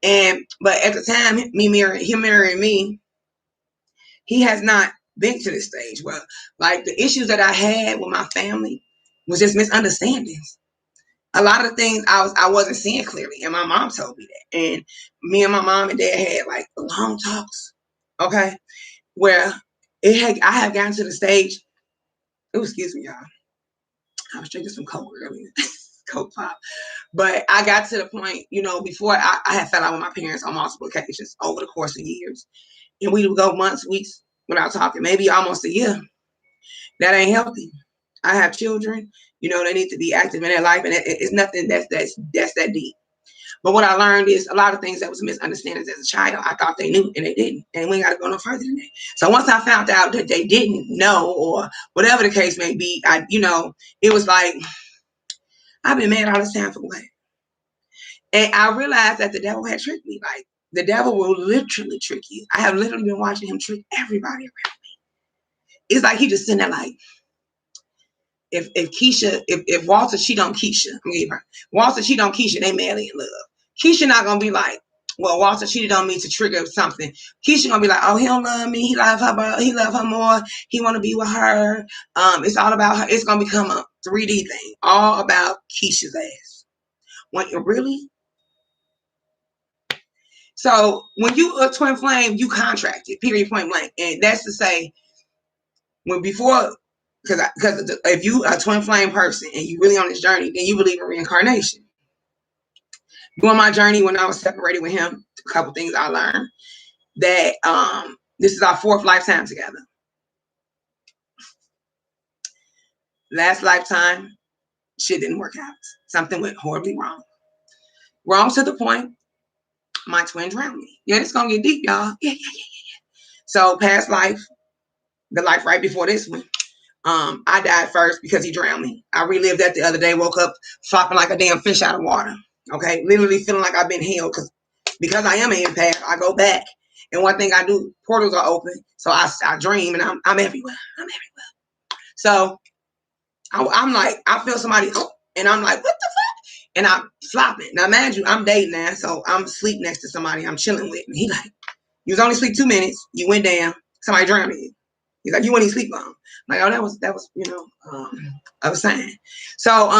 it. But at the time, him marrying me, he has not been to this stage. Well, like the issues that I had with my family was just misunderstandings. A lot of the things I wasn't seeing clearly, and my mom told me that. And me and my mom and dad had like long talks, okay, where I have gotten to the stage. Oh, excuse me, y'all. I was drinking some Coke earlier, Coke pop. But I got to the point, before I had fell out with my parents on multiple occasions over the course of years, and we would go months, weeks without talking, maybe almost a year. That ain't healthy. I have children, they need to be active in their life, and it's nothing that's that deep. But what I learned is a lot of things that was misunderstandings as a child. I thought they knew, and they didn't. And we ain't got to go no further than that. So once I found out that they didn't know, or whatever the case may be, it was like, I've been mad all this time for what? And I realized that the devil had tricked me. Like, the devil will literally trick you. I have literally been watching him trick everybody around me. It's like he just sitting there like, if Walter cheat on Keisha, Walter cheat on Keisha, they madly in love. Keisha not gonna be like, well, Walter cheated on me to trigger something. Keisha gonna be like, oh, he don't love me. He love her more. He want to be with her. It's all about her. It's gonna become a 3D thing, all about Keisha's ass. When it really. So when you a twin flame, you contracted, period, point blank, and that's to say, because if you a twin flame person and you really on this journey, then you believe in reincarnation. During my journey, when I was separated with him, a couple things I learned that this is our 4th lifetime together. Last lifetime, shit didn't work out. Something went horribly wrong. Wrong to the point my twin drowned me. Yeah, it's gonna get deep, y'all. Yeah. So past life, the life right before this one, I died first because he drowned me. I relived that the other day, woke up flopping like a damn fish out of water. Okay, literally feeling like I've been healed because I am an empath. I go back, and one thing I do, portals are open, so I dream, and I'm everywhere. I'm everywhere. So I'm like, I feel somebody, and I'm like, what the fuck? And I'm flopping. Now, mind you, I'm dating now, so I'm asleep next to somebody I'm chilling with, and he like, you was only asleep 2 minutes. You went down. Somebody drowned you. He's like, you wouldn't even sleep long. I'm like, oh, that was a sign. So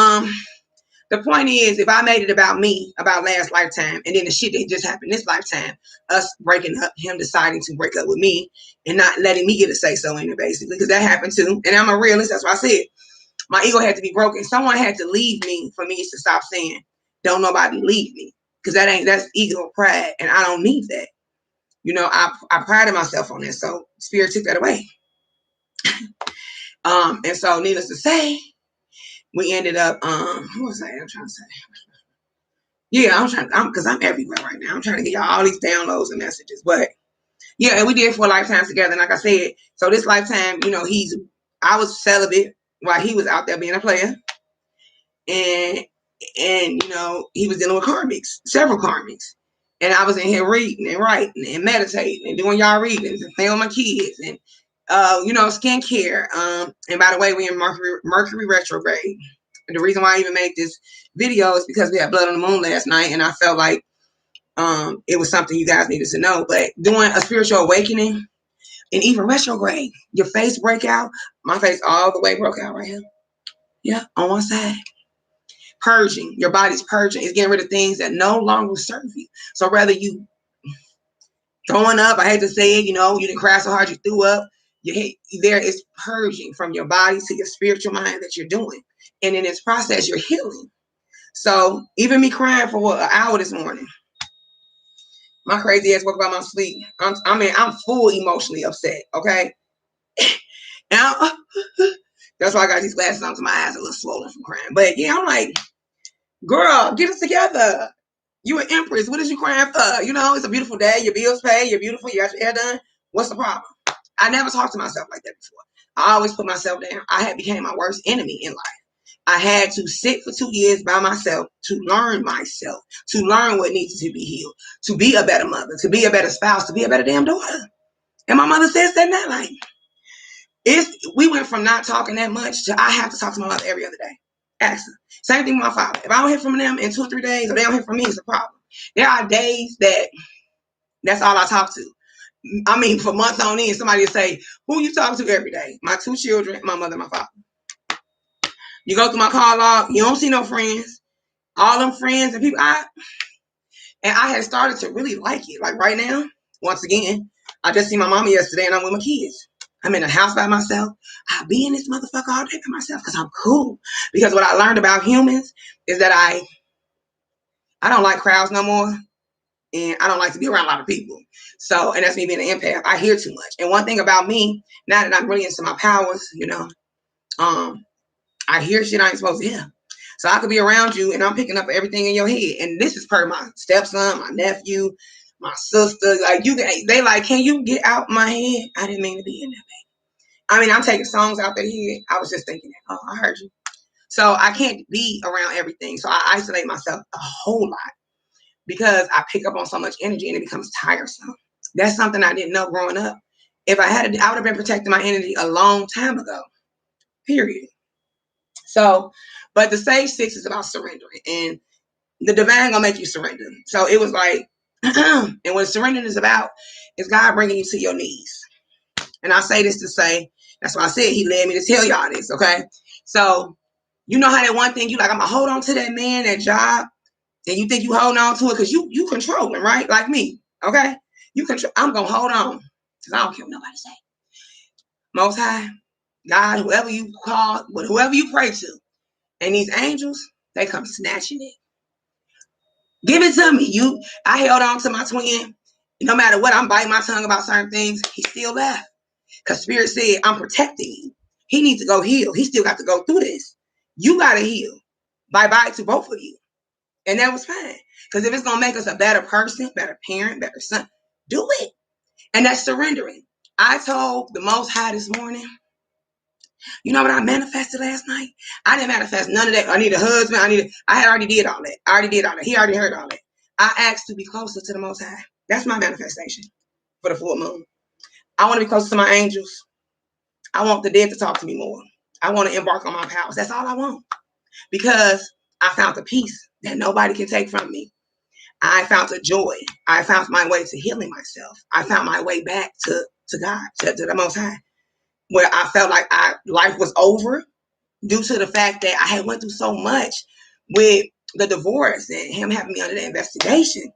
the point is, if I made it about me, about last lifetime, and then the shit that just happened this lifetime, us breaking up, him deciding to break up with me and not letting me get a say so in it, basically, because that happened too. And I'm a realist. That's why I said my ego had to be broken. Someone had to leave me for me to stop saying, don't nobody leave me, because that's ego, pride, and I don't need that. I prided myself on that, so spirit took that away. And so needless to say, we ended up, what was I? I'm trying to say. Yeah, because I'm everywhere right now. I'm trying to get y'all all these downloads and messages. But yeah, and we did 4 lifetimes together. And like I said, so this lifetime, I was celibate while he was out there being a player. And he was dealing with karmics, several karmics. And I was in here reading and writing and meditating and doing y'all readings and playing with my kids and skincare. And by the way, we in Mercury retrograde. And the reason why I even made this video is because we had blood on the moon last night, and I felt like it was something you guys needed to know. But doing a spiritual awakening and even retrograde, your face break out. My face all the way broke out right here. Yeah, on one side. Purging. Your body's purging. It's getting rid of things that no longer serve you. So rather you throwing up, I hate to say it, you didn't cry so hard you threw up. There is purging from your body to your spiritual mind that you're doing. And in this process, you're healing. So even me crying for an hour this morning, my crazy ass woke up out my sleep. I'm full emotionally upset, okay? And That's why I got these glasses on because my eyes are a little swollen from crying. But yeah, I'm like, girl, get us together. You an empress. What is you crying for? You know, it's a beautiful day. Your bills paid. You're beautiful. You got your hair done. What's the problem? I never talked to myself like that before. I always put myself down. I had became my worst enemy in life. I had to sit for 2 years by myself to learn myself, to learn what needs to be healed, to be a better mother, to be a better spouse, to be a better damn daughter. And my mother says that now, like, we went from not talking that much to I have to talk to my mother every other day. Ask her. Same thing with my father. If I don't hear from them in 2 or 3 days, or they don't hear from me, it's a problem. There are days that's all I talk to. I mean, for months on end, somebody will say, who you talk to every day? My 2 children, my mother, and my father. You go through my call log, you don't see no friends. All them friends and people, I had started to really like it. Like right now, once again, I just see my mama yesterday and I'm with my kids. I'm in the house by myself. I be in this motherfucker all day by myself because I'm cool. Because what I learned about humans is that I don't like crowds no more. And I don't like to be around a lot of people. So, and that's me being an empath. I hear too much. And one thing about me, now that I'm really into my powers, you know, I hear shit I ain't supposed to hear. So I could be around you and I'm picking up everything in your head. And this is per my stepson, my nephew, my sister. Like they like, can you get out my head? I didn't mean to be in there, baby. I mean, I'm taking songs out their head. I was just thinking that. Oh, I heard you. So I can't be around everything. So I isolate myself a whole lot because I pick up on so much energy and it becomes tiresome. That's something I didn't know growing up. If I had, I would have been protecting my energy a long time ago. Period. So, but the stage 6 is about surrendering, and the divine gonna make you surrender. So it was like, and what surrendering is about is God bringing you to your knees. And I say this to say, that's why I said he led me to tell y'all this, okay? So you know how that one thing you like, I'm gonna hold on to that man, that job, and you think you holding on to it because you controlling, right? Like me, okay? You control. I'm gonna hold on because I don't care what nobody say. Most High, God, whoever you call, whoever you pray to, and these angels, they come snatching it. Give it to me. I held on to my twin. No matter what, I'm biting my tongue about certain things. He still left. Because Spirit said, I'm protecting you. He needs to go heal. He still got to go through this. You got to heal. Bye-bye to both of you. And that was fine. Because if it's going to make us a better person, better parent, better son, do it. And that's surrendering. I told the Most High this morning, you know what I manifested last night? I didn't manifest none of that. I need a husband. I had already did all that. I already did all that. He already heard all that. I asked to be closer to the Most High. That's my manifestation for the full moon. I want to be closer to my angels. I want the dead to talk to me more. I want to embark on my powers. That's all I want. Because I found the peace that nobody can take from me. I found the joy. I found my way to healing myself. I found my way back to God, to the Most High, where I felt like life was over due to the fact that I had went through so much with the divorce and him having me under the investigation.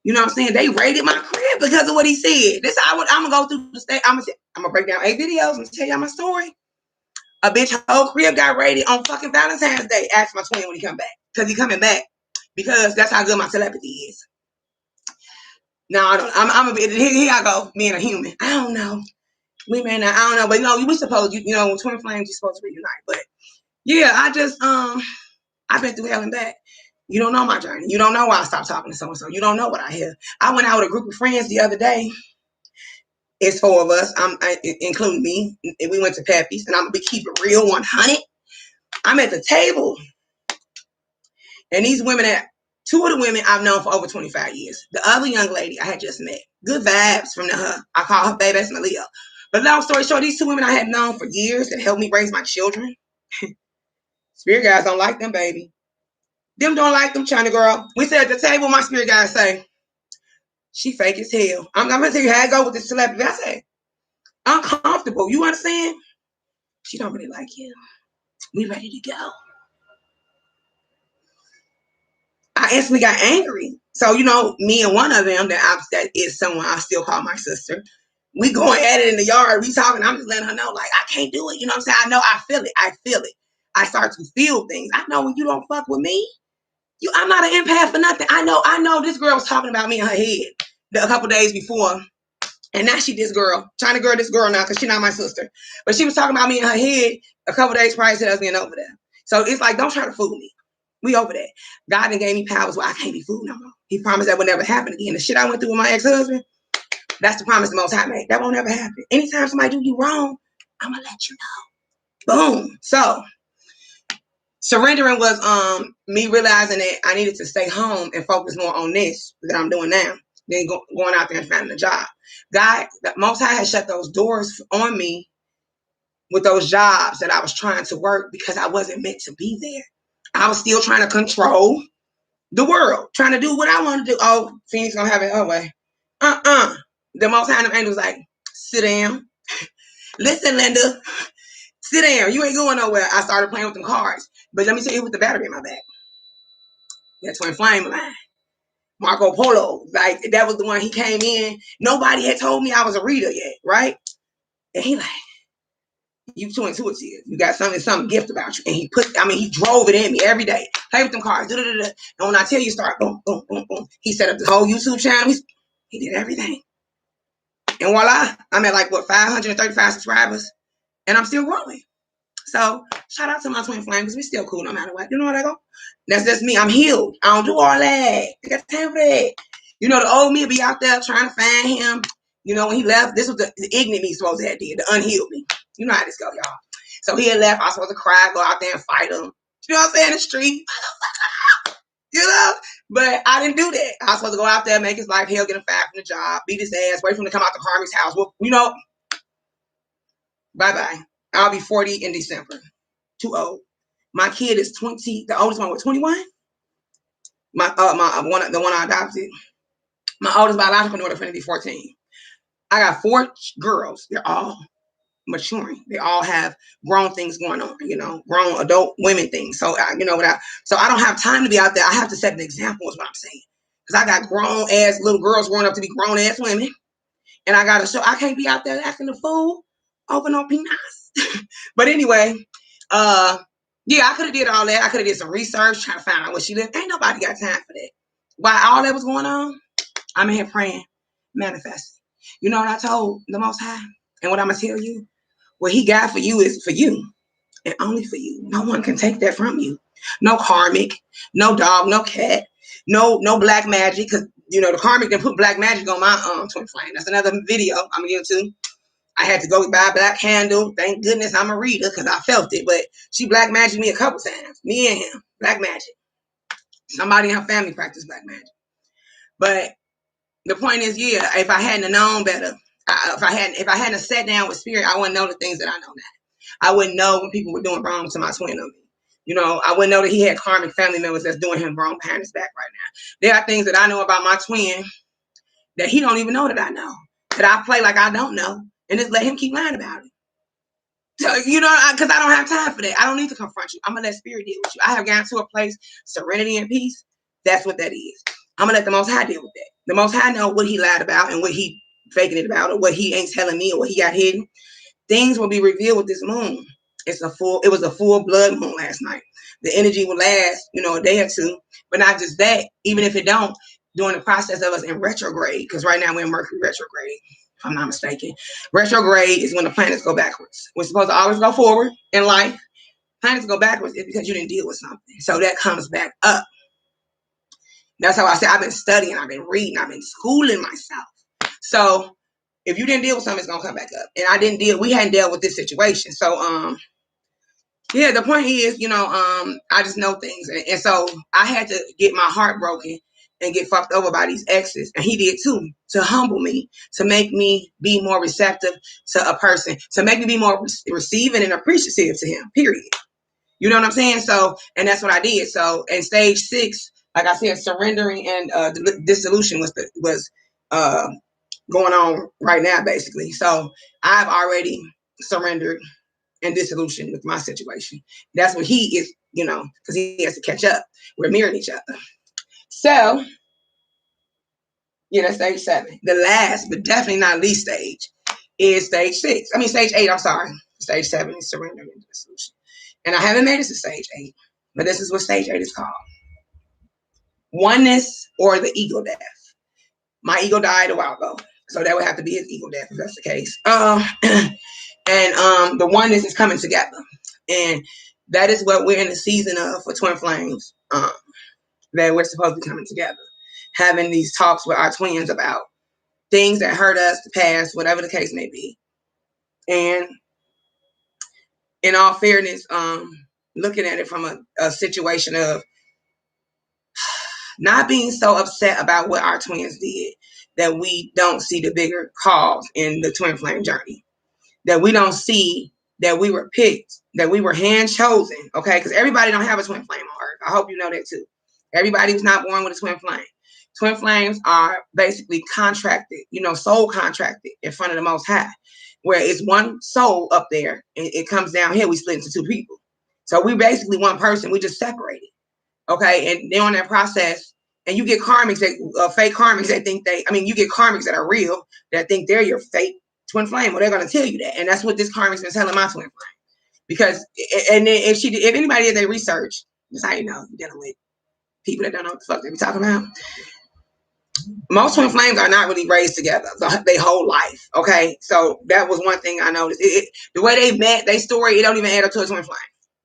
You know what I'm saying? They raided my crib because of what he said. I'm going to go through the state. I'm going to break down 8 videos and tell y'all my story. A bitch whole crib got raided on fucking Valentine's Day. Ask my twin when he come back. Because he coming back. Because that's how good my telepathy is. Now, I'm a bit, here I go, being a human. I don't know. We may not, I don't know. But, we supposed, when twin flames, you're supposed to reunite. But, yeah, I've been through hell and back. You don't know my journey. You don't know why I stopped talking to so-and-so. You don't know what I hear. I went out with a group of friends the other day. It's 4 of us, including me. And we went to Pepe's. And I'm going to keep it real 100. I'm at the table. And these women, 2 of the women I've known for over 25 years. The other young lady I had just met. Good vibes from her. I call her baby, that's Malia. But long story short, these 2 women I had known for years that helped me raise my children. Spirit guys don't like them, baby. Them don't like them, China girl. We said at the table, my spirit guys say, she fake as hell. I'm going to tell you how I go with this celebrity. I say, uncomfortable. You understand? She don't really like you. We ready to go. I instantly got angry. So, me and one of them that is someone I still call my sister. We going at it in the yard. We talking. I'm just letting her know, like, I can't do it. You know what I'm saying? I know I feel it. I start to feel things. I know when you don't fuck with me, I'm not an empath for nothing. I know this girl was talking about me in her head a couple days before And now she this girl, trying to girl this girl now because she's not my sister. But she was talking about me in her head a couple days prior to us being over there. So it's like, don't try to fool me. We over there. God done gave me powers where I can't be fooled no more. He promised that would never happen again. The shit I went through with my ex-husband, that's the promise the Most High made. That won't ever happen. Anytime somebody do you wrong, I'm gonna let you know. Boom. So surrendering was me realizing that I needed to stay home and focus more on this that I'm doing now than going out there and finding a job. God, the Most High has shut those doors on me with those jobs that I was trying to work because I wasn't meant to be there. I was still trying to control the world, trying to do what I want to do. Oh, Phoenix gonna have it her way. The Most High and the angels like, sit down. Listen, Linda, sit down. You ain't going nowhere. I started playing with them cards. But let me tell you, with the battery in my back. That twin flame line. Marco Polo. Like, that was the one he came in. Nobody had told me I was a reader yet, right? And he like, you too intuitive. You got some gift about you. And he drove it in me every day. Play with them cards. And when I tell you, start boom, boom, boom, boom. He set up the whole YouTube channel. He did everything. And voila, I'm at 535 subscribers. And I'm still growing. So shout out to my twin flame because we still cool no matter what. You know what I go? That's just me. I'm healed. I don't do all that. I got time for that. The old me will be out there trying to find him. When he left, this was the ignorant me supposed to have did, the unhealed me. You know how this go, y'all. So he had left. I was supposed to cry, go out there and fight him. You know what I'm saying? In the street. But I didn't do that. I was supposed to go out there, make his life hell, get him fired from the job, beat his ass, wait for him to come out the karmic's house. Well, bye-bye. I'll be 40 in December. Too old. My kid is 20. The oldest one was 21. The one I adopted. My oldest biological daughter finna be 14. I got 4 girls. They're all maturing. They all have grown things going on. Grown adult women things. So I don't have time to be out there. I have to set an example. Is what I'm saying. Because I got grown ass little girls growing up to be grown ass women, and I gotta show. I can't be out there acting a fool. Open up, be nice. But anyway, yeah, I could have did all that. I could have did some research, trying to find out where she lived. Ain't nobody got time for that. While all that was going on, I'm in here praying, manifesting. You know what I told the Most High? And what I'm going to tell you? What he got for you is for you. And only for you. No one can take that from you. No karmic, no dog, no cat, no black magic. Because, the karmic can put black magic on my twin flame. That's another video I'm going to get into. I had to go buy a black candle. Thank goodness I'm a reader because I felt it. But she black magic me a couple times. Me and him. Black magic. Somebody in her family practiced black magic. But the point is, yeah, if I hadn't known better, if I hadn't sat down with spirit, I wouldn't know the things that I know now. I wouldn't know when people were doing wrong to my twin of me. I wouldn't know that he had karmic family members that's doing him wrong behind his back right now. There are things that I know about my twin that he don't even know that I know. That I play like I don't know. And just let him keep lying about it. So, because I don't have time for that. I don't need to confront you. I'm going to let spirit deal with you. I have gotten to a place, serenity and peace. That's what that is. I'm going to let the Most High deal with that. The Most High know what he lied about and what he faking it about or what he ain't telling me or what he got hidden. Things will be revealed with this moon. It was a full blood moon last night. The energy will last, a day or two. But not just that. Even if it don't, during the process of us in retrograde, because right now we're in Mercury retrograde. If I'm not mistaken. Retrograde is when the planets go backwards. We're supposed to always go forward in life. Planets go backwards is because you didn't deal with something. So that comes back up. That's how I say I've been studying, I've been reading, I've been schooling myself. So if you didn't deal with something, it's gonna come back up. And we hadn't dealt with this situation. So yeah, the point is, I just know things. And so I had to get my heart broken and get fucked over by these exes. And he did too, to humble me, to make me be more receptive to a person, to make me be more receiving and appreciative to him, period. You know what I'm saying? So, and that's what I did. So in stage 6, like I said, surrendering and dissolution was going on right now, basically. So I've already surrendered and dissolution with my situation. That's what he is, because he has to catch up. We're mirroring each other. So, yeah, that's stage 7. The last, but definitely not least stage, is stage 6. I mean, stage 8, I'm sorry. Stage 7 is surrender and dissolution. And I haven't made it to stage 8, but this is what stage 8 is called. Oneness or the ego death. My ego died a while ago. So that would have to be his ego death if that's the case. And the oneness is coming together. And that is what we're in the season of for Twin Flames. That we're supposed to be coming together. Having these talks with our twins about things that hurt us, the past, whatever the case may be. And in all fairness, looking at it from a situation of not being so upset about what our twins did that we don't see the bigger cause in the twin flame journey, that we don't see that we were picked, that we were hand chosen, okay? Because everybody don't have a twin flame on earth. I hope you know that too. Everybody was not born with a twin flame. Twin flames are basically contracted, soul contracted in front of the Most High, where it's one soul up there and it comes down here, we split into two people. So we basically one person, we just separated. Okay, and during that process, and you get karmics that fake karmics that think you get karmics that are real that think they're your fake twin flame. Well, they're gonna tell you that, and that's what this karmic's been telling my twin flame. Because, and then if anybody did their research, that's how you know you're dealing with people that don't know what the fuck they be talking about. Most twin flames are not really raised together their whole life. Okay, so that was one thing I noticed. The way they met, their story, it don't even add up to a twin flame.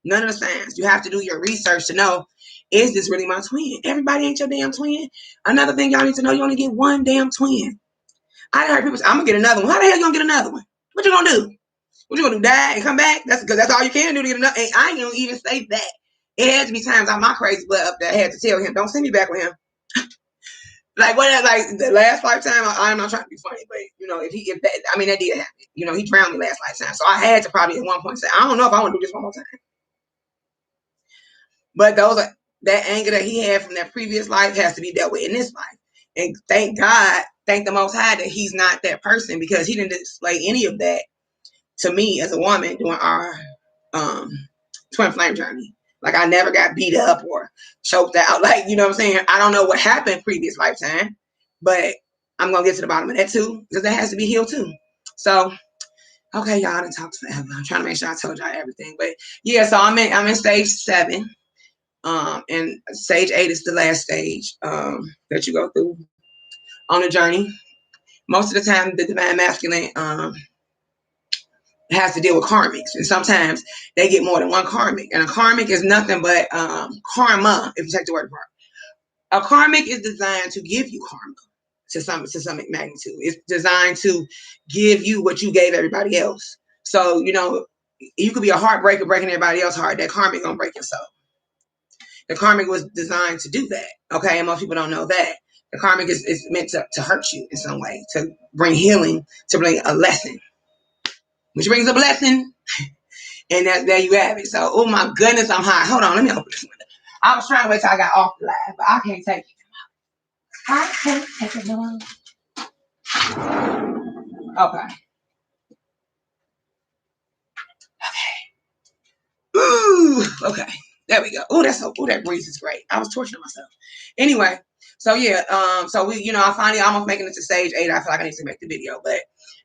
None of the signs. You have to do your research to know, is this really my twin? Everybody ain't your damn twin. Another thing y'all need to know, you only get one damn twin. I heard people say, I'm gonna get another one. How the hell you gonna get another one? What you gonna do? What you gonna do? Die and come back? That's because that's all you can do to get another. And I ain't gonna even say that. It had to be times on my crazy blood up there. I had to tell him, don't send me back with him. Like the last lifetime, I'm not trying to be funny, but that did happen. He drowned me last lifetime, so I had to probably at one point say, I don't know if I want to do this one more time. But that anger that he had from that previous life has to be dealt with in this life. And thank God, thank the Most High that he's not that person, because he didn't display any of that to me as a woman during our twin flame journey. Like, I never got beat up or choked out. Like, you know what I'm saying? I don't know what happened previous lifetime, but I'm going to get to the bottom of that too, because that has to be healed too. So, okay, y'all done talked forever. I'm trying to make sure I told y'all everything. But yeah, so I'm in stage 7. And stage 8 is the last stage that you go through on the journey. Most of the time, the divine masculine has to deal with karmics, and sometimes they get more than one karmic. And a karmic is nothing but karma. If you take the word apart, a karmic is designed to give you karma to some magnitude. It's designed to give you what you gave everybody else. So you could be a heartbreaker breaking everybody else's heart. That karmic gonna break your soul. The karmic was designed to do that. Okay, and most people don't know that. The karmic is meant to hurt you in some way, to bring healing, to bring a lesson, which brings a blessing. And there you have it. So, oh my goodness, I'm hot. Hold on, let me open this window. I was trying to wait till I got off the live, but I can't take it. I can't take it no more. Okay. Ooh, okay. There we go. Oh, that breeze is great. I was torturing myself. Anyway, so yeah, so we, I finally almost making it to stage 8. I feel like I need to make the video, but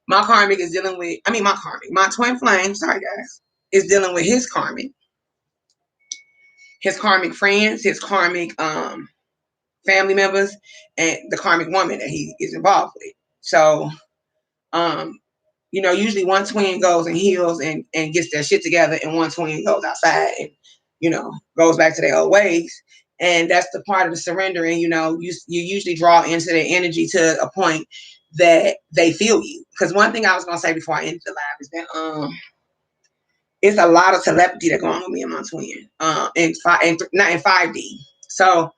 my karmic is dealing with, my twin flame, sorry guys, is dealing with his karmic friends, his karmic family members, and the karmic woman that he is involved with. So, usually one twin goes and heals and gets their shit together, and one twin goes outside and, goes back to their old ways. And that's the part of the surrendering, you usually draw into their energy to a point that they feel you. Because one thing I was going to say before I ended the live is that it's a lot of telepathy that going on with me and my twin not in 5D. So,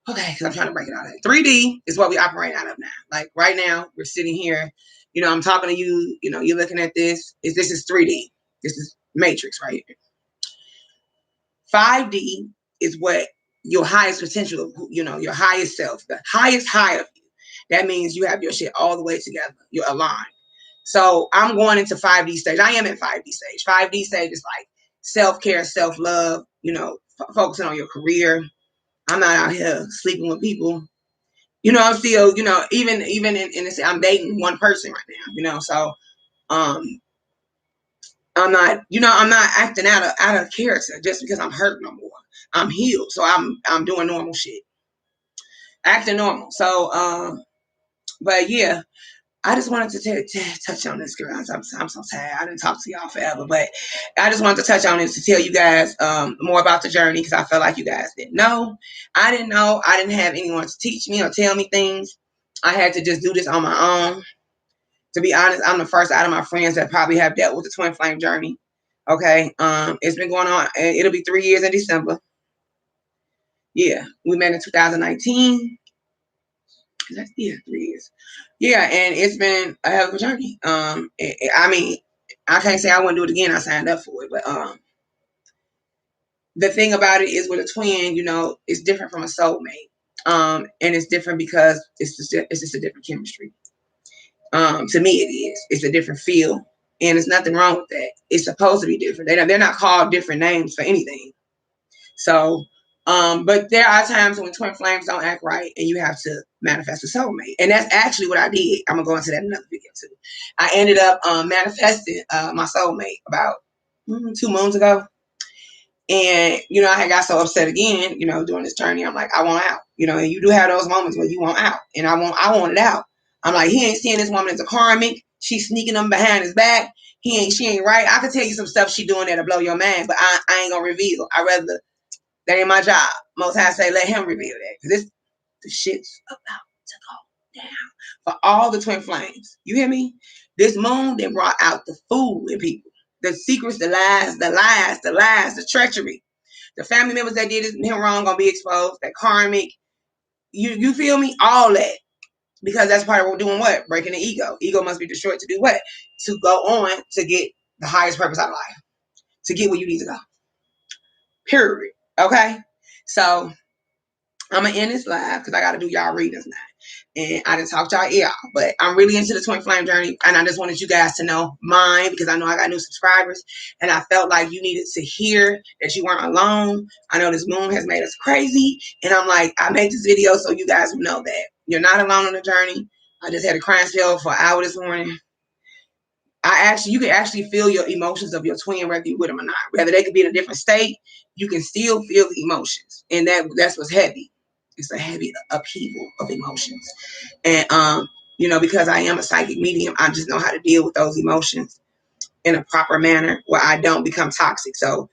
okay, because I'm trying to break it out. 3D is what we operate out of now. Like right now, we're sitting here, I'm talking to you, you're looking at this. This is 3D. This is Matrix right here. 5D is what your highest potential, your highest self, the highest high of you. That means you have your shit all the way together. You're aligned. So I'm going into 5D stage. I am in 5D stage. 5D stage is like self-care, self-love, focusing on your career. I'm not out here sleeping with people. I'm still, even in this, I'm dating one person right now, so I'm not, I'm not acting out of character just because I'm hurt no more. I'm healed. So I'm doing normal shit. Acting normal. So but yeah. I just wanted to touch on this, girl. I'm so tired. I didn't talk to y'all forever, but I just wanted to touch on this to tell you guys more about the journey, because I felt like you guys didn't know. I didn't know. I didn't have anyone to teach me or tell me things. I had to just do this on my own. To be honest, I'm the first out of my friends that probably have dealt with the twin flame journey. Okay. It's been going on. It'll be 3 years in December. Yeah. We met in 2019. Yeah, 3 years. Yeah, and it's been a hell of a journey. I mean, I can't say I wouldn't do it again. I signed up for it, but the thing about it is with a twin, you know, it's different from a soulmate. And it's different because it's just a different chemistry. To me, it is. It's a different feel, and there's nothing wrong with that. It's supposed to be different. They're not called different names for anything. So, but there are times when twin flames don't act right, and you have to manifest a soulmate, and that's actually what I did. I'm gonna go into that in another video too. I ended up manifesting my soulmate about 2 moons ago, and you know I had got so upset again, you know, during this journey. I'm like, I want out, you know, and you do have those moments where you want out, and I want it out. I'm like, he ain't seeing this woman as a karmic. She's sneaking him behind his back. She ain't right. I could tell you some stuff she doing that'll blow your mind, but I ain't gonna reveal. I rather. That ain't my job. Most High say, let him reveal that. Because the shit's about to go down for all the twin flames. You hear me? This moon that brought out the fool in people. The secrets, the lies, the treachery. The family members that did him wrong gonna be exposed. That karmic. You feel me? All that. Because that's part of doing what? Breaking the ego. Ego must be destroyed to do what? To go on to get the highest purpose out of life. To get where you need to go. Period. Okay? So I'm gonna end this live because I gotta do y'all readings now. And I didn't talk to y'all ear, but I'm really into the twin flame journey, and I just wanted you guys to know mine because I know I got new subscribers, and I felt like you needed to hear that you weren't alone. I know this moon has made us crazy, and I'm like, I made this video so you guys will know that you're not alone on the journey. I just had a crying spell for an hour this morning. You can actually feel your emotions of your twin, whether you with them or not. Whether they could be in a different state, you can still feel the emotions, and that's what's heavy. It's a heavy upheaval of emotions, and you know, because I am a psychic medium, I just know how to deal with those emotions in a proper manner where I don't become toxic. So,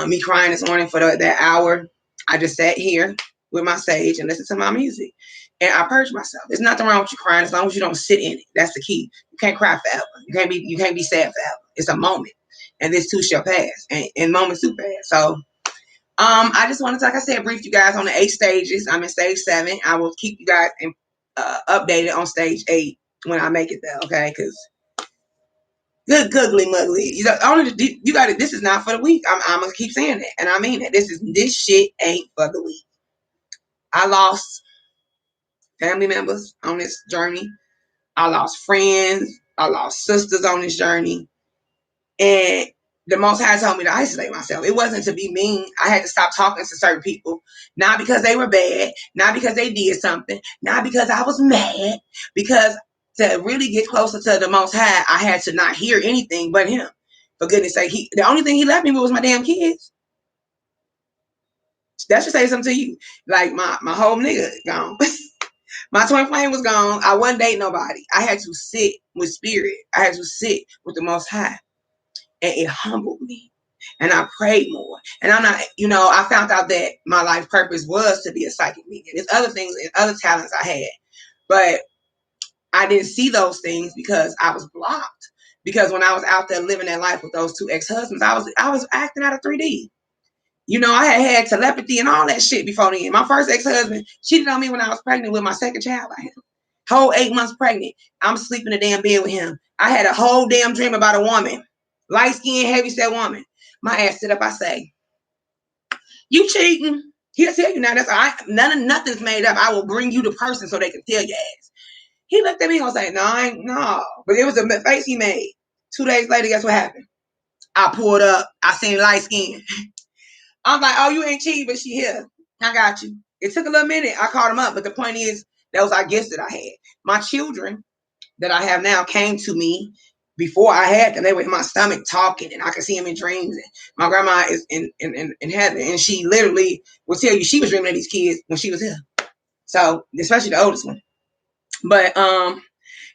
me crying this morning for that hour, I just sat here with my sage and listened to my music. And I purged myself. There's nothing wrong with you crying as long as you don't sit in it. That's the key. You can't cry forever. You can't be sad forever. It's a moment. And this too shall pass. And moments do pass. So I just wanted to, like I said, brief you guys on the 8 stages. I'm in stage 7. I will keep you guys updated on stage 8 when I make it there, okay? Because good googly muggly. You got it. This is not for the weak. I'm gonna keep saying that, and I mean it. This shit ain't for the weak. I lost family members on this journey. I lost friends. I lost sisters on this journey. And the Most High told me to isolate myself. It wasn't to be mean. I had to stop talking to certain people. Not because they were bad. Not because they did something. Not because I was mad. Because to really get closer to the Most High, I had to not hear anything but him. For goodness sake, the only thing he left me with was my damn kids. That should say something to you. Like my whole nigga gone. My twin flame was gone. I wasn't dating nobody. I had to sit with spirit. I had to sit with the Most High. And it humbled me. And I prayed more. And I'm not, I found out that my life purpose was to be a psychic medium. There's other things and other talents I had. But I didn't see those things because I was blocked. Because when I was out there living that life with those 2 ex-husbands, I was acting out of 3D. I had telepathy and all that shit before then. My first ex-husband cheated on me when I was pregnant with my second child by him. Whole 8 months pregnant. I'm sleeping in the damn bed with him. I had a whole damn dream about a woman. Light-skinned, heavy-set woman. My ass sit up, I say, you cheating. He'll tell you now. Nothing's made up. I will bring you the person so they can tell your ass. He looked at me and say, no. But it was a face he made. 2 days later, guess what happened? I pulled up. I seen light skin. I'm like, oh, you ain't cheating, but she here. I got you. It took a little minute. I called him up. But the point is, those are gifts that I had. My children that I have now came to me before I had them. They were in my stomach talking, and I could see them in dreams. And my grandma is in heaven, and she literally will tell you she was dreaming of these kids when she was here. So, especially the oldest one. But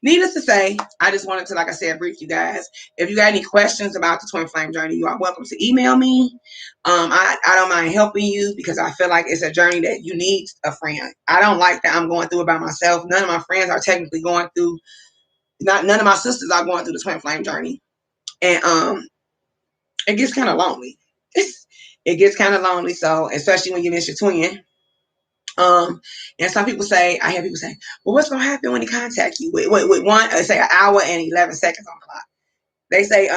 needless to say, I just wanted to, like I said, brief you guys. If you got any questions about the twin flame journey, you are welcome to email me. I don't mind helping you because I feel like it's a journey that you need a friend. I don't like that I'm going through it by myself. None of my friends are technically going through, none of my sisters are going through the twin flame journey. And it gets kind of lonely. It gets kind of lonely. So, especially when you miss your twin. And some people say, I hear people say, well, what's going to happen when he contacts you with one, say an hour and 11 seconds on the clock? They say,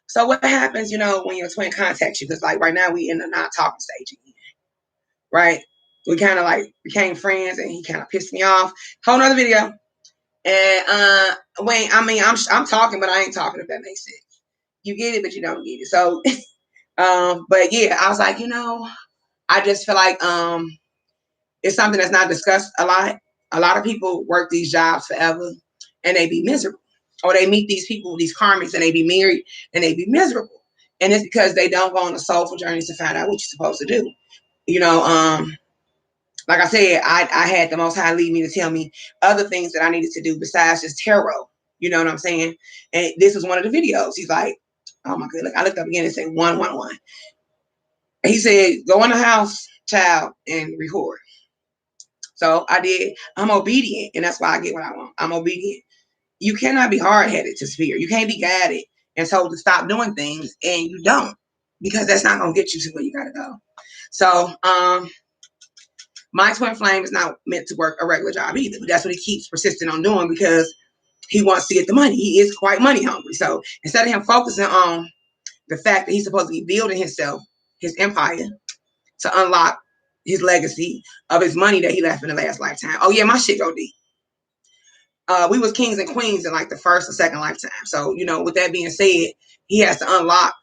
so what happens, when your twin contacts you? Because like right now we in the not talking stage again, right? We kind of like became friends and he kind of pissed me off. Whole nother video. And I'm talking, but I ain't talking, if that makes sense. You get it, but you don't get it. So, but yeah, I was like, I just feel like, it's something that's not discussed a lot. A lot of people work these jobs forever and they be miserable. Or they meet these people, these karmics, and they be married and they be miserable. And it's because they don't go on a soulful journey to find out what you're supposed to do. Like I said, I had the Most High lead me to tell me other things that I needed to do besides just tarot. You know what I'm saying? And this was one of the videos. He's like, oh my God, look, I looked up again and said 111. He said, go in the house, child, and record. So I did. I'm obedient, and that's why I get what I want. I'm obedient. You cannot be hard-headed to spirit. You can't be guided and told to stop doing things, and you don't, because that's not going to get you to where you got to go. So my twin flame is not meant to work a regular job either. But that's what he keeps persisting on doing because he wants to get the money. He is quite money hungry. So instead of him focusing on the fact that he's supposed to be building himself, his empire, to unlock his legacy of his money that he left in the last lifetime. Oh yeah, my shit go deep. We was kings and queens in like the first or second lifetime. So, with that being said, he has to unlock,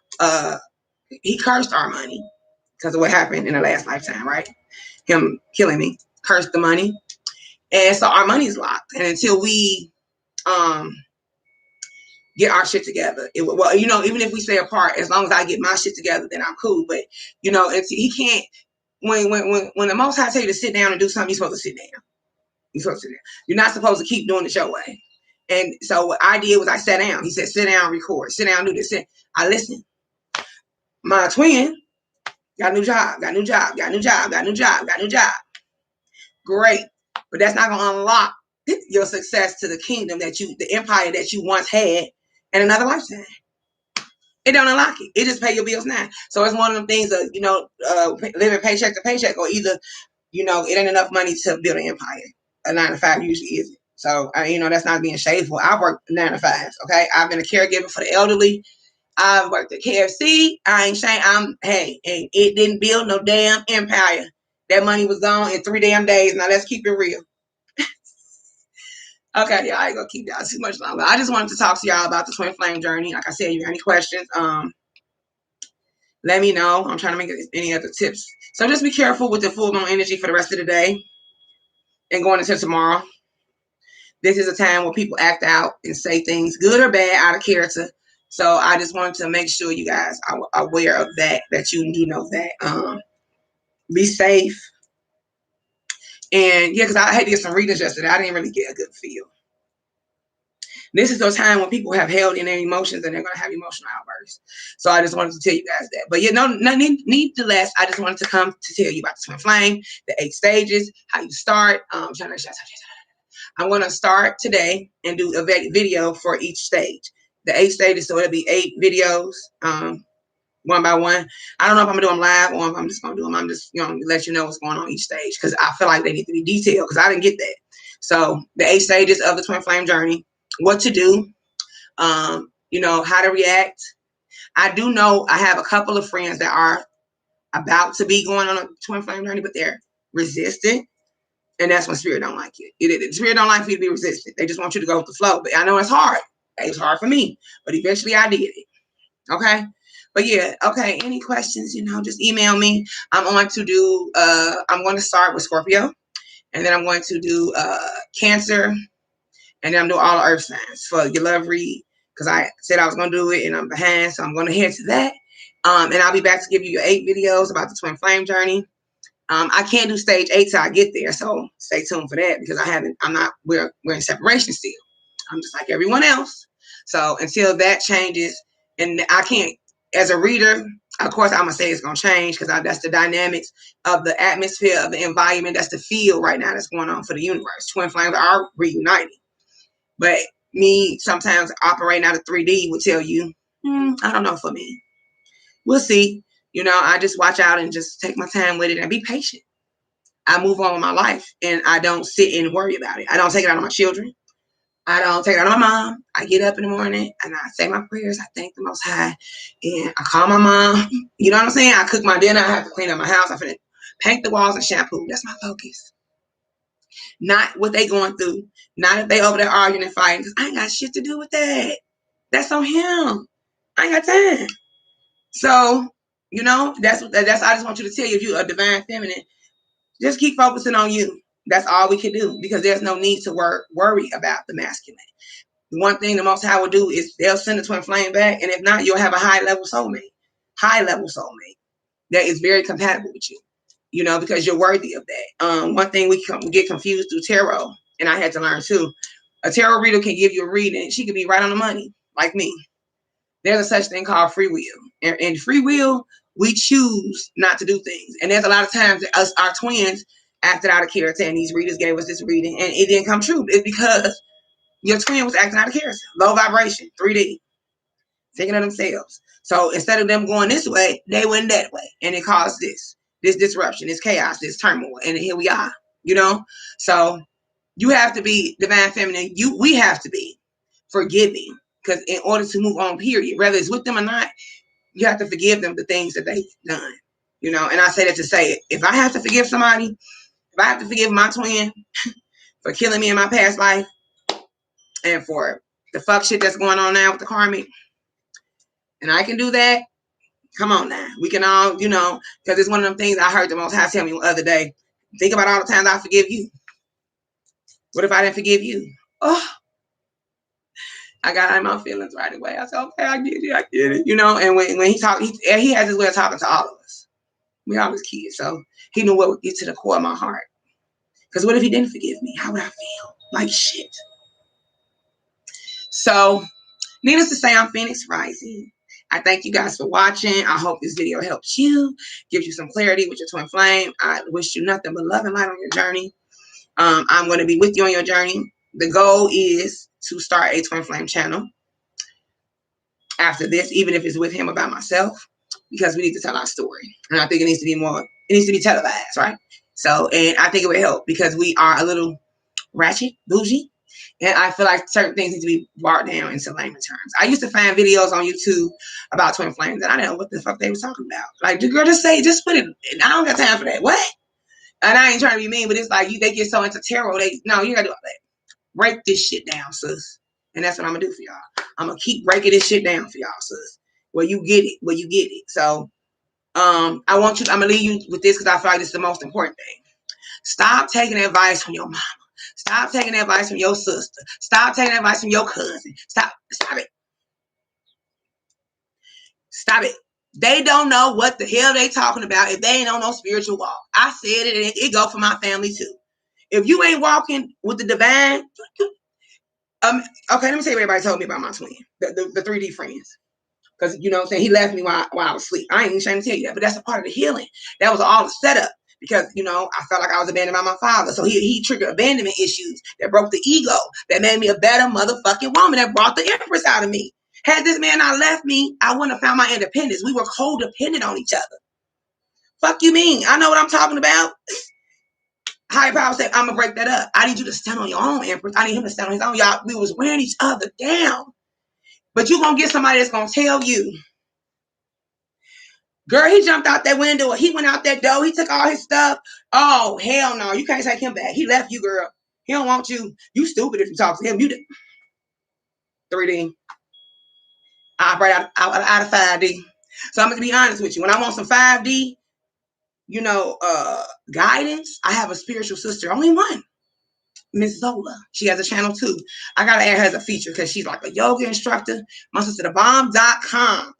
he cursed our money because of what happened in the last lifetime, right? Him killing me, cursed the money. And so our money's locked. And until we get our shit together, even if we stay apart, as long as I get my shit together, then I'm cool. But, he can't, when the Most High tell you to sit down and do something, you're supposed to sit down. You're supposed to sit down. You're not supposed to keep doing it your way. And so what I did was I sat down. He said, sit down, record. Sit down, do this. I listened. My twin got a new job, got a new job, got a new job, got a new job, got a new job. Great. But that's not going to unlock your success to the kingdom the empire that you once had in another lifetime. It don't unlock it. It just pay your bills now. So it's one of them things of, living paycheck to paycheck, or either, it ain't enough money to build an empire. A 9 to 5 usually isn't. So, that's not being shameful. I work 9 to 5s. Okay. I've been a caregiver for the elderly. I've worked at KFC. I ain't saying and it didn't build no damn empire. That money was gone in 3 damn days. Now let's keep it real. Okay, yeah, I ain't gonna keep y'all too much longer. I just wanted to talk to y'all about the twin flame journey. Like I said, you got any questions, let me know. I'm trying to make any other tips. So just be careful with the full moon energy for the rest of the day and going into tomorrow. This is a time where people act out and say things, good or bad, out of character. So I just wanted to make sure you guys are aware of that you do know that. Be safe. And yeah, because I had to get some readings yesterday. I didn't really get a good feel. This is the time when people have held in their emotions and they're going to have emotional outbursts. So I just wanted to tell you guys that. But nevertheless, I just wanted to come to tell you about the twin flame, the 8 stages, how you start. I'm going to start today and do a video for each stage. The 8 stages, so it'll be 8 videos, one by one. I don't know if I'm going to do them live or if I'm just going to do them. I'm just going to let you know what's going on each stage because I feel like they need to be detailed because I didn't get that. So the 8 stages of the twin flame journey, what to do, how to react. I do know I have a couple of friends that are about to be going on a twin flame journey, but they're resistant. And that's when spirit don't like you. Spirit don't like for you to be resistant. They just want you to go with the flow. But I know it's hard. It's hard for me. But eventually I did it. Okay? But yeah, okay. Any questions, just email me. I'm going to start with Scorpio. And then I'm going to do Cancer. And then I'm doing all the earth signs for your love read. Because I said I was going to do it and I'm behind. So I'm going to head to that. And I'll be back to give you your 8 videos about the twin flame journey. I can't do stage 8 till I get there, so stay tuned for that because we're in separation still. I'm just like everyone else. So until that changes, and I can't, as a reader, of course, I'm going to say it's going to change because that's the dynamics of the atmosphere, of the environment. That's the field right now that's going on for the universe. Twin flames are reuniting. But me sometimes operating out of 3D will tell you, I don't know for me. We'll see. I just watch out and just take my time with it and be patient. I move on with my life and I don't sit and worry about it. I don't take it out on my children. I don't take it out on my mom. I get up in the morning and I say my prayers. I thank the Most High and I call my mom. You know what I'm saying? I cook my dinner. I have to clean up my house. I finna paint the walls and shampoo. That's my focus. Not what they going through. Not if they over there arguing and fighting. Because I ain't got shit to do with that. That's on him. I ain't got time. So, that's I just want you to tell you, if you're a divine feminine, just keep focusing on you. That's all we can do because there's no need to worry about the masculine. The one thing the Most High will do is they'll send a twin flame back, and if not, you'll have a high-level soulmate that is very compatible with you, because you're worthy of that. One thing we get confused through tarot, and I had to learn too, a tarot reader can give you a reading. She could be right on the money, like me. There's a such thing called free will. And free will, we choose not to do things. And there's a lot of times that our twins acted out of character, and these readers gave us this reading, and it didn't come true. It's because your twin was acting out of character. Low vibration, 3D, thinking of themselves. So instead of them going this way, they went that way. And it caused this disruption, this chaos, this turmoil. And here we are, So you have to be divine feminine. We have to be forgiving. Because in order to move on, period, whether it's with them or not, you have to forgive them the things that they've done. And I say that to say it. If I have to forgive somebody, if I have to forgive my twin for killing me in my past life and for the fuck shit that's going on now with the karmic, and I can do that, come on now. We can all, because it's one of them things I heard the Most High tell me the other day. Think about all the times I forgive you. What if I didn't forgive you? Oh, I got out of my feelings right away. I said, okay, I get it. And when he talked, he has his way of talking to all of us. We all was kids, so he knew what would get to the core of my heart. Because what if he didn't forgive me? How would I feel? Like shit. So, needless to say, I'm Phoenix Rising. I thank you guys for watching. I hope this video helps you, gives you some clarity with your twin flame. I wish you nothing but love and light on your journey. I'm going to be with you on your journey. The goal is to start a twin flame channel after this, even if it's with him about myself, because we need to tell our story. And I think it needs to be televised, right? So, and I think it would help because we are a little ratchet, bougie, and I feel like certain things need to be brought down into layman terms. I used to find videos on YouTube about twin flames, and I didn't know what the fuck they was talking about. Like, the girl just put it, I don't got time for that. What? And I ain't trying to be mean, but it's like they get so into tarot, no, you gotta do all that. Break this shit down, sis. And that's what I'm gonna do for y'all. I'm gonna keep breaking this shit down for y'all, sis. Where you get it. So I'm gonna leave you with this because I feel like this is the most important thing. Stop taking advice from your mama. Stop taking advice from your sister. Stop taking advice from your cousin. Stop it. Stop it. They don't know what the hell they talking about if they ain't on no spiritual walk. I said it, and it go for my family too. If you ain't walking with the divine, okay, let me tell you what everybody told me about my twin, the 3D friends. Because, what I'm saying, he left me while I was asleep. I ain't even ashamed to tell you that, but that's a part of the healing. That was all the setup. Because, I felt like I was abandoned by my father. So he triggered abandonment issues that broke the ego, that made me a better motherfucking woman, that brought the empress out of me. Had this man not left me, I wouldn't have found my independence. We were codependent on each other. Fuck you mean? I know what I'm talking about. Higher power said, I'm going to break that up. I need you to stand on your own, empress. I need him to stand on his own. Y'all, we was wearing each other down. But you're going to get somebody that's going to tell you, girl, he jumped out that window. He went out that door. He took all his stuff. Oh, hell no. You can't take him back. He left you, girl. He don't want you. You stupid if you talk to him. You 3D. I operate out of 5D. So I'm going to be honest with you. When I want some 5D, guidance, I have a spiritual sister. Only one. Miss Zola. She has a channel too. I got to add her as a feature because she's like a yoga instructor. My sister, thebomb.com.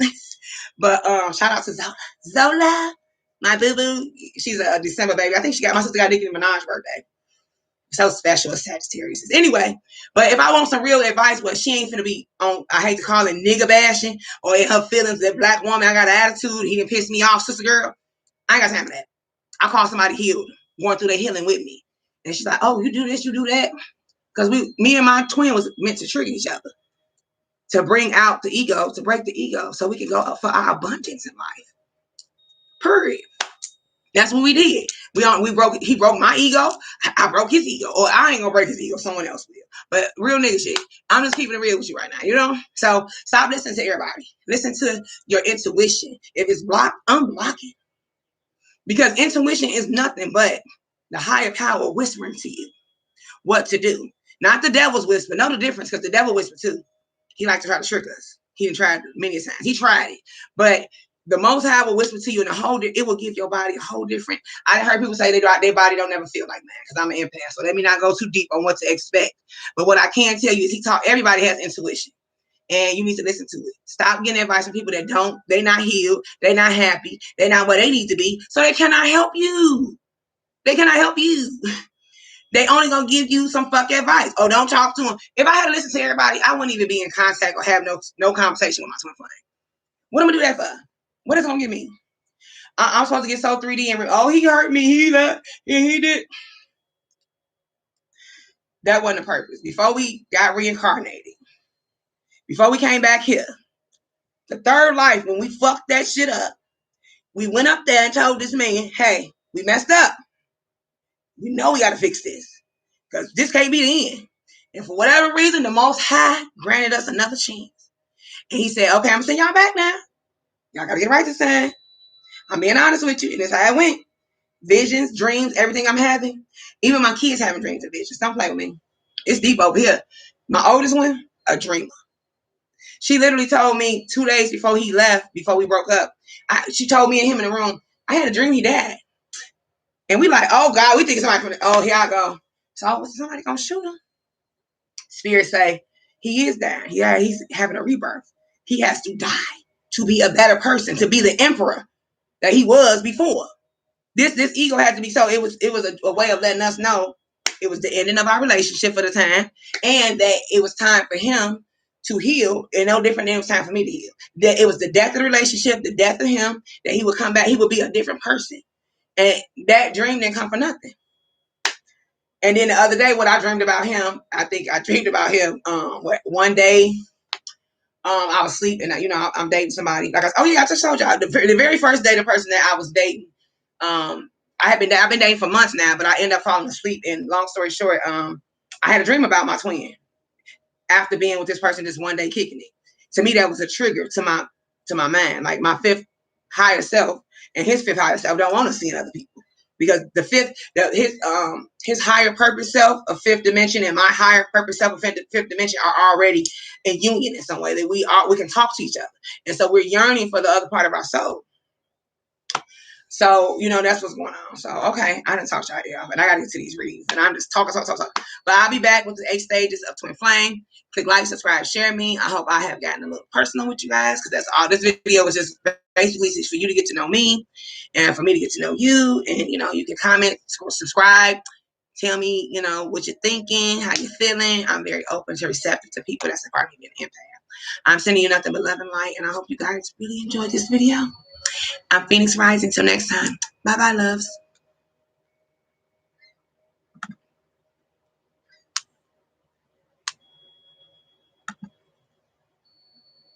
But shout out to Zola. Zola, my boo-boo. She's a December baby. I think my sister got Nicki Minaj's birthday. So special as Sagittarius. Anyway, but if I want some real advice, well, she ain't finna be on, I hate to call it nigga bashing, or in her feelings, that black woman, I got an attitude, he done pissed me off, sister girl. I ain't got time for that. I call somebody healed, going through their healing with me. And she's like, oh, you do this, you do that. Because me and my twin was meant to trigger each other, to bring out the ego, to break the ego, so we can go up for our abundance in life. Period. That's what we did. He broke my ego. I broke his ego. Or I ain't gonna break his ego. Someone else will. But real nigga shit. I'm just keeping it real with you right now, you know? So stop listening to everybody. Listen to your intuition. If it's blocked, unblock it. Because intuition is nothing but the higher power whispering to you what to do. Not the devil's whisper. Know the difference, because the devil whisper too. He likes to try to trick us. He done tried many times. He tried it. But the Most High will whisper to you in a whole, it will give your body a whole different. I heard people say their body don't never feel like that, because I'm an empath. So let me not go too deep on what to expect. But what I can tell you is everybody has intuition. And you need to listen to it. Stop getting advice from people that don't, they're not healed, they're not happy, they're not where they need to be. So they cannot help you. They cannot help you. They only gonna give you some fuck advice. Oh, don't talk to them. If I had to listen to everybody, I wouldn't even be in contact or have no conversation with my twin flame. What am I gonna do that for? What is it gonna give me? I'm supposed to get so 3D and oh, he hurt me. He did. That wasn't the purpose. Before we got reincarnated, before we came back here, the third life, when we fucked that shit up, we went up there and told this man, hey, we messed up. We know we got to fix this, because this can't be the end. And for whatever reason, the Most High granted us another chance. And he said, okay, I'm going to send y'all back now. Y'all got to get right this time. I'm being honest with you. And that's how it went. Visions, dreams, everything I'm having. Even my kids having dreams and visions. Don't play with me. It's deep over here. My oldest one, a dreamer. She literally told me 2 days before he left, before we broke up, she told me and him in the room, I had a dream he died. And we like, oh God, we think somebody, here I go. So was somebody going to shoot him? Spirit say, he is dying. Yeah, he's having a rebirth. He has to die to be a better person, to be the emperor that he was before. This ego had to be, so it was a way of letting us know it was the ending of our relationship for the time, and that it was time for him to heal, and no different than it was time for me to heal. That it was the death of the relationship, the death of him, that he would come back, he would be a different person. And that dream didn't come for nothing. And then the other day, what I dreamed about him, I think I dreamed about him one day. I was asleep, and I'm dating somebody. Like I just told y'all, the very first day, the person that I was dating, I've been dating for months now, but I ended up falling asleep. And long story short, I had a dream about my twin after being with this person this one day, kicking it. To me, that was a trigger to my mind. Like my fifth higher self and his fifth higher self don't want to see in other people, because his higher purpose self of fifth dimension and my higher purpose self of fifth dimension are already in union in some way, that we can talk to each other, and so we're yearning for the other part of our soul. So, that's what's going on. So, okay, I didn't talk to y'all off, and I got to get to these reads, and I'm just talking. But I'll be back with the 8 stages of Twin Flame. Click like, subscribe, share me. I hope I have gotten a little personal with you guys, because that's all. This video was just basically for you to get to know me, and for me to get to know you. And, you can comment, subscribe, tell me, what you're thinking, how you're feeling. I'm very open to receptive to people. That's a part of me being an empath. I'm sending you nothing but love and light, and I hope you guys really enjoyed this video. I'm Phoenix Rising. Till next time. Bye-bye, loves.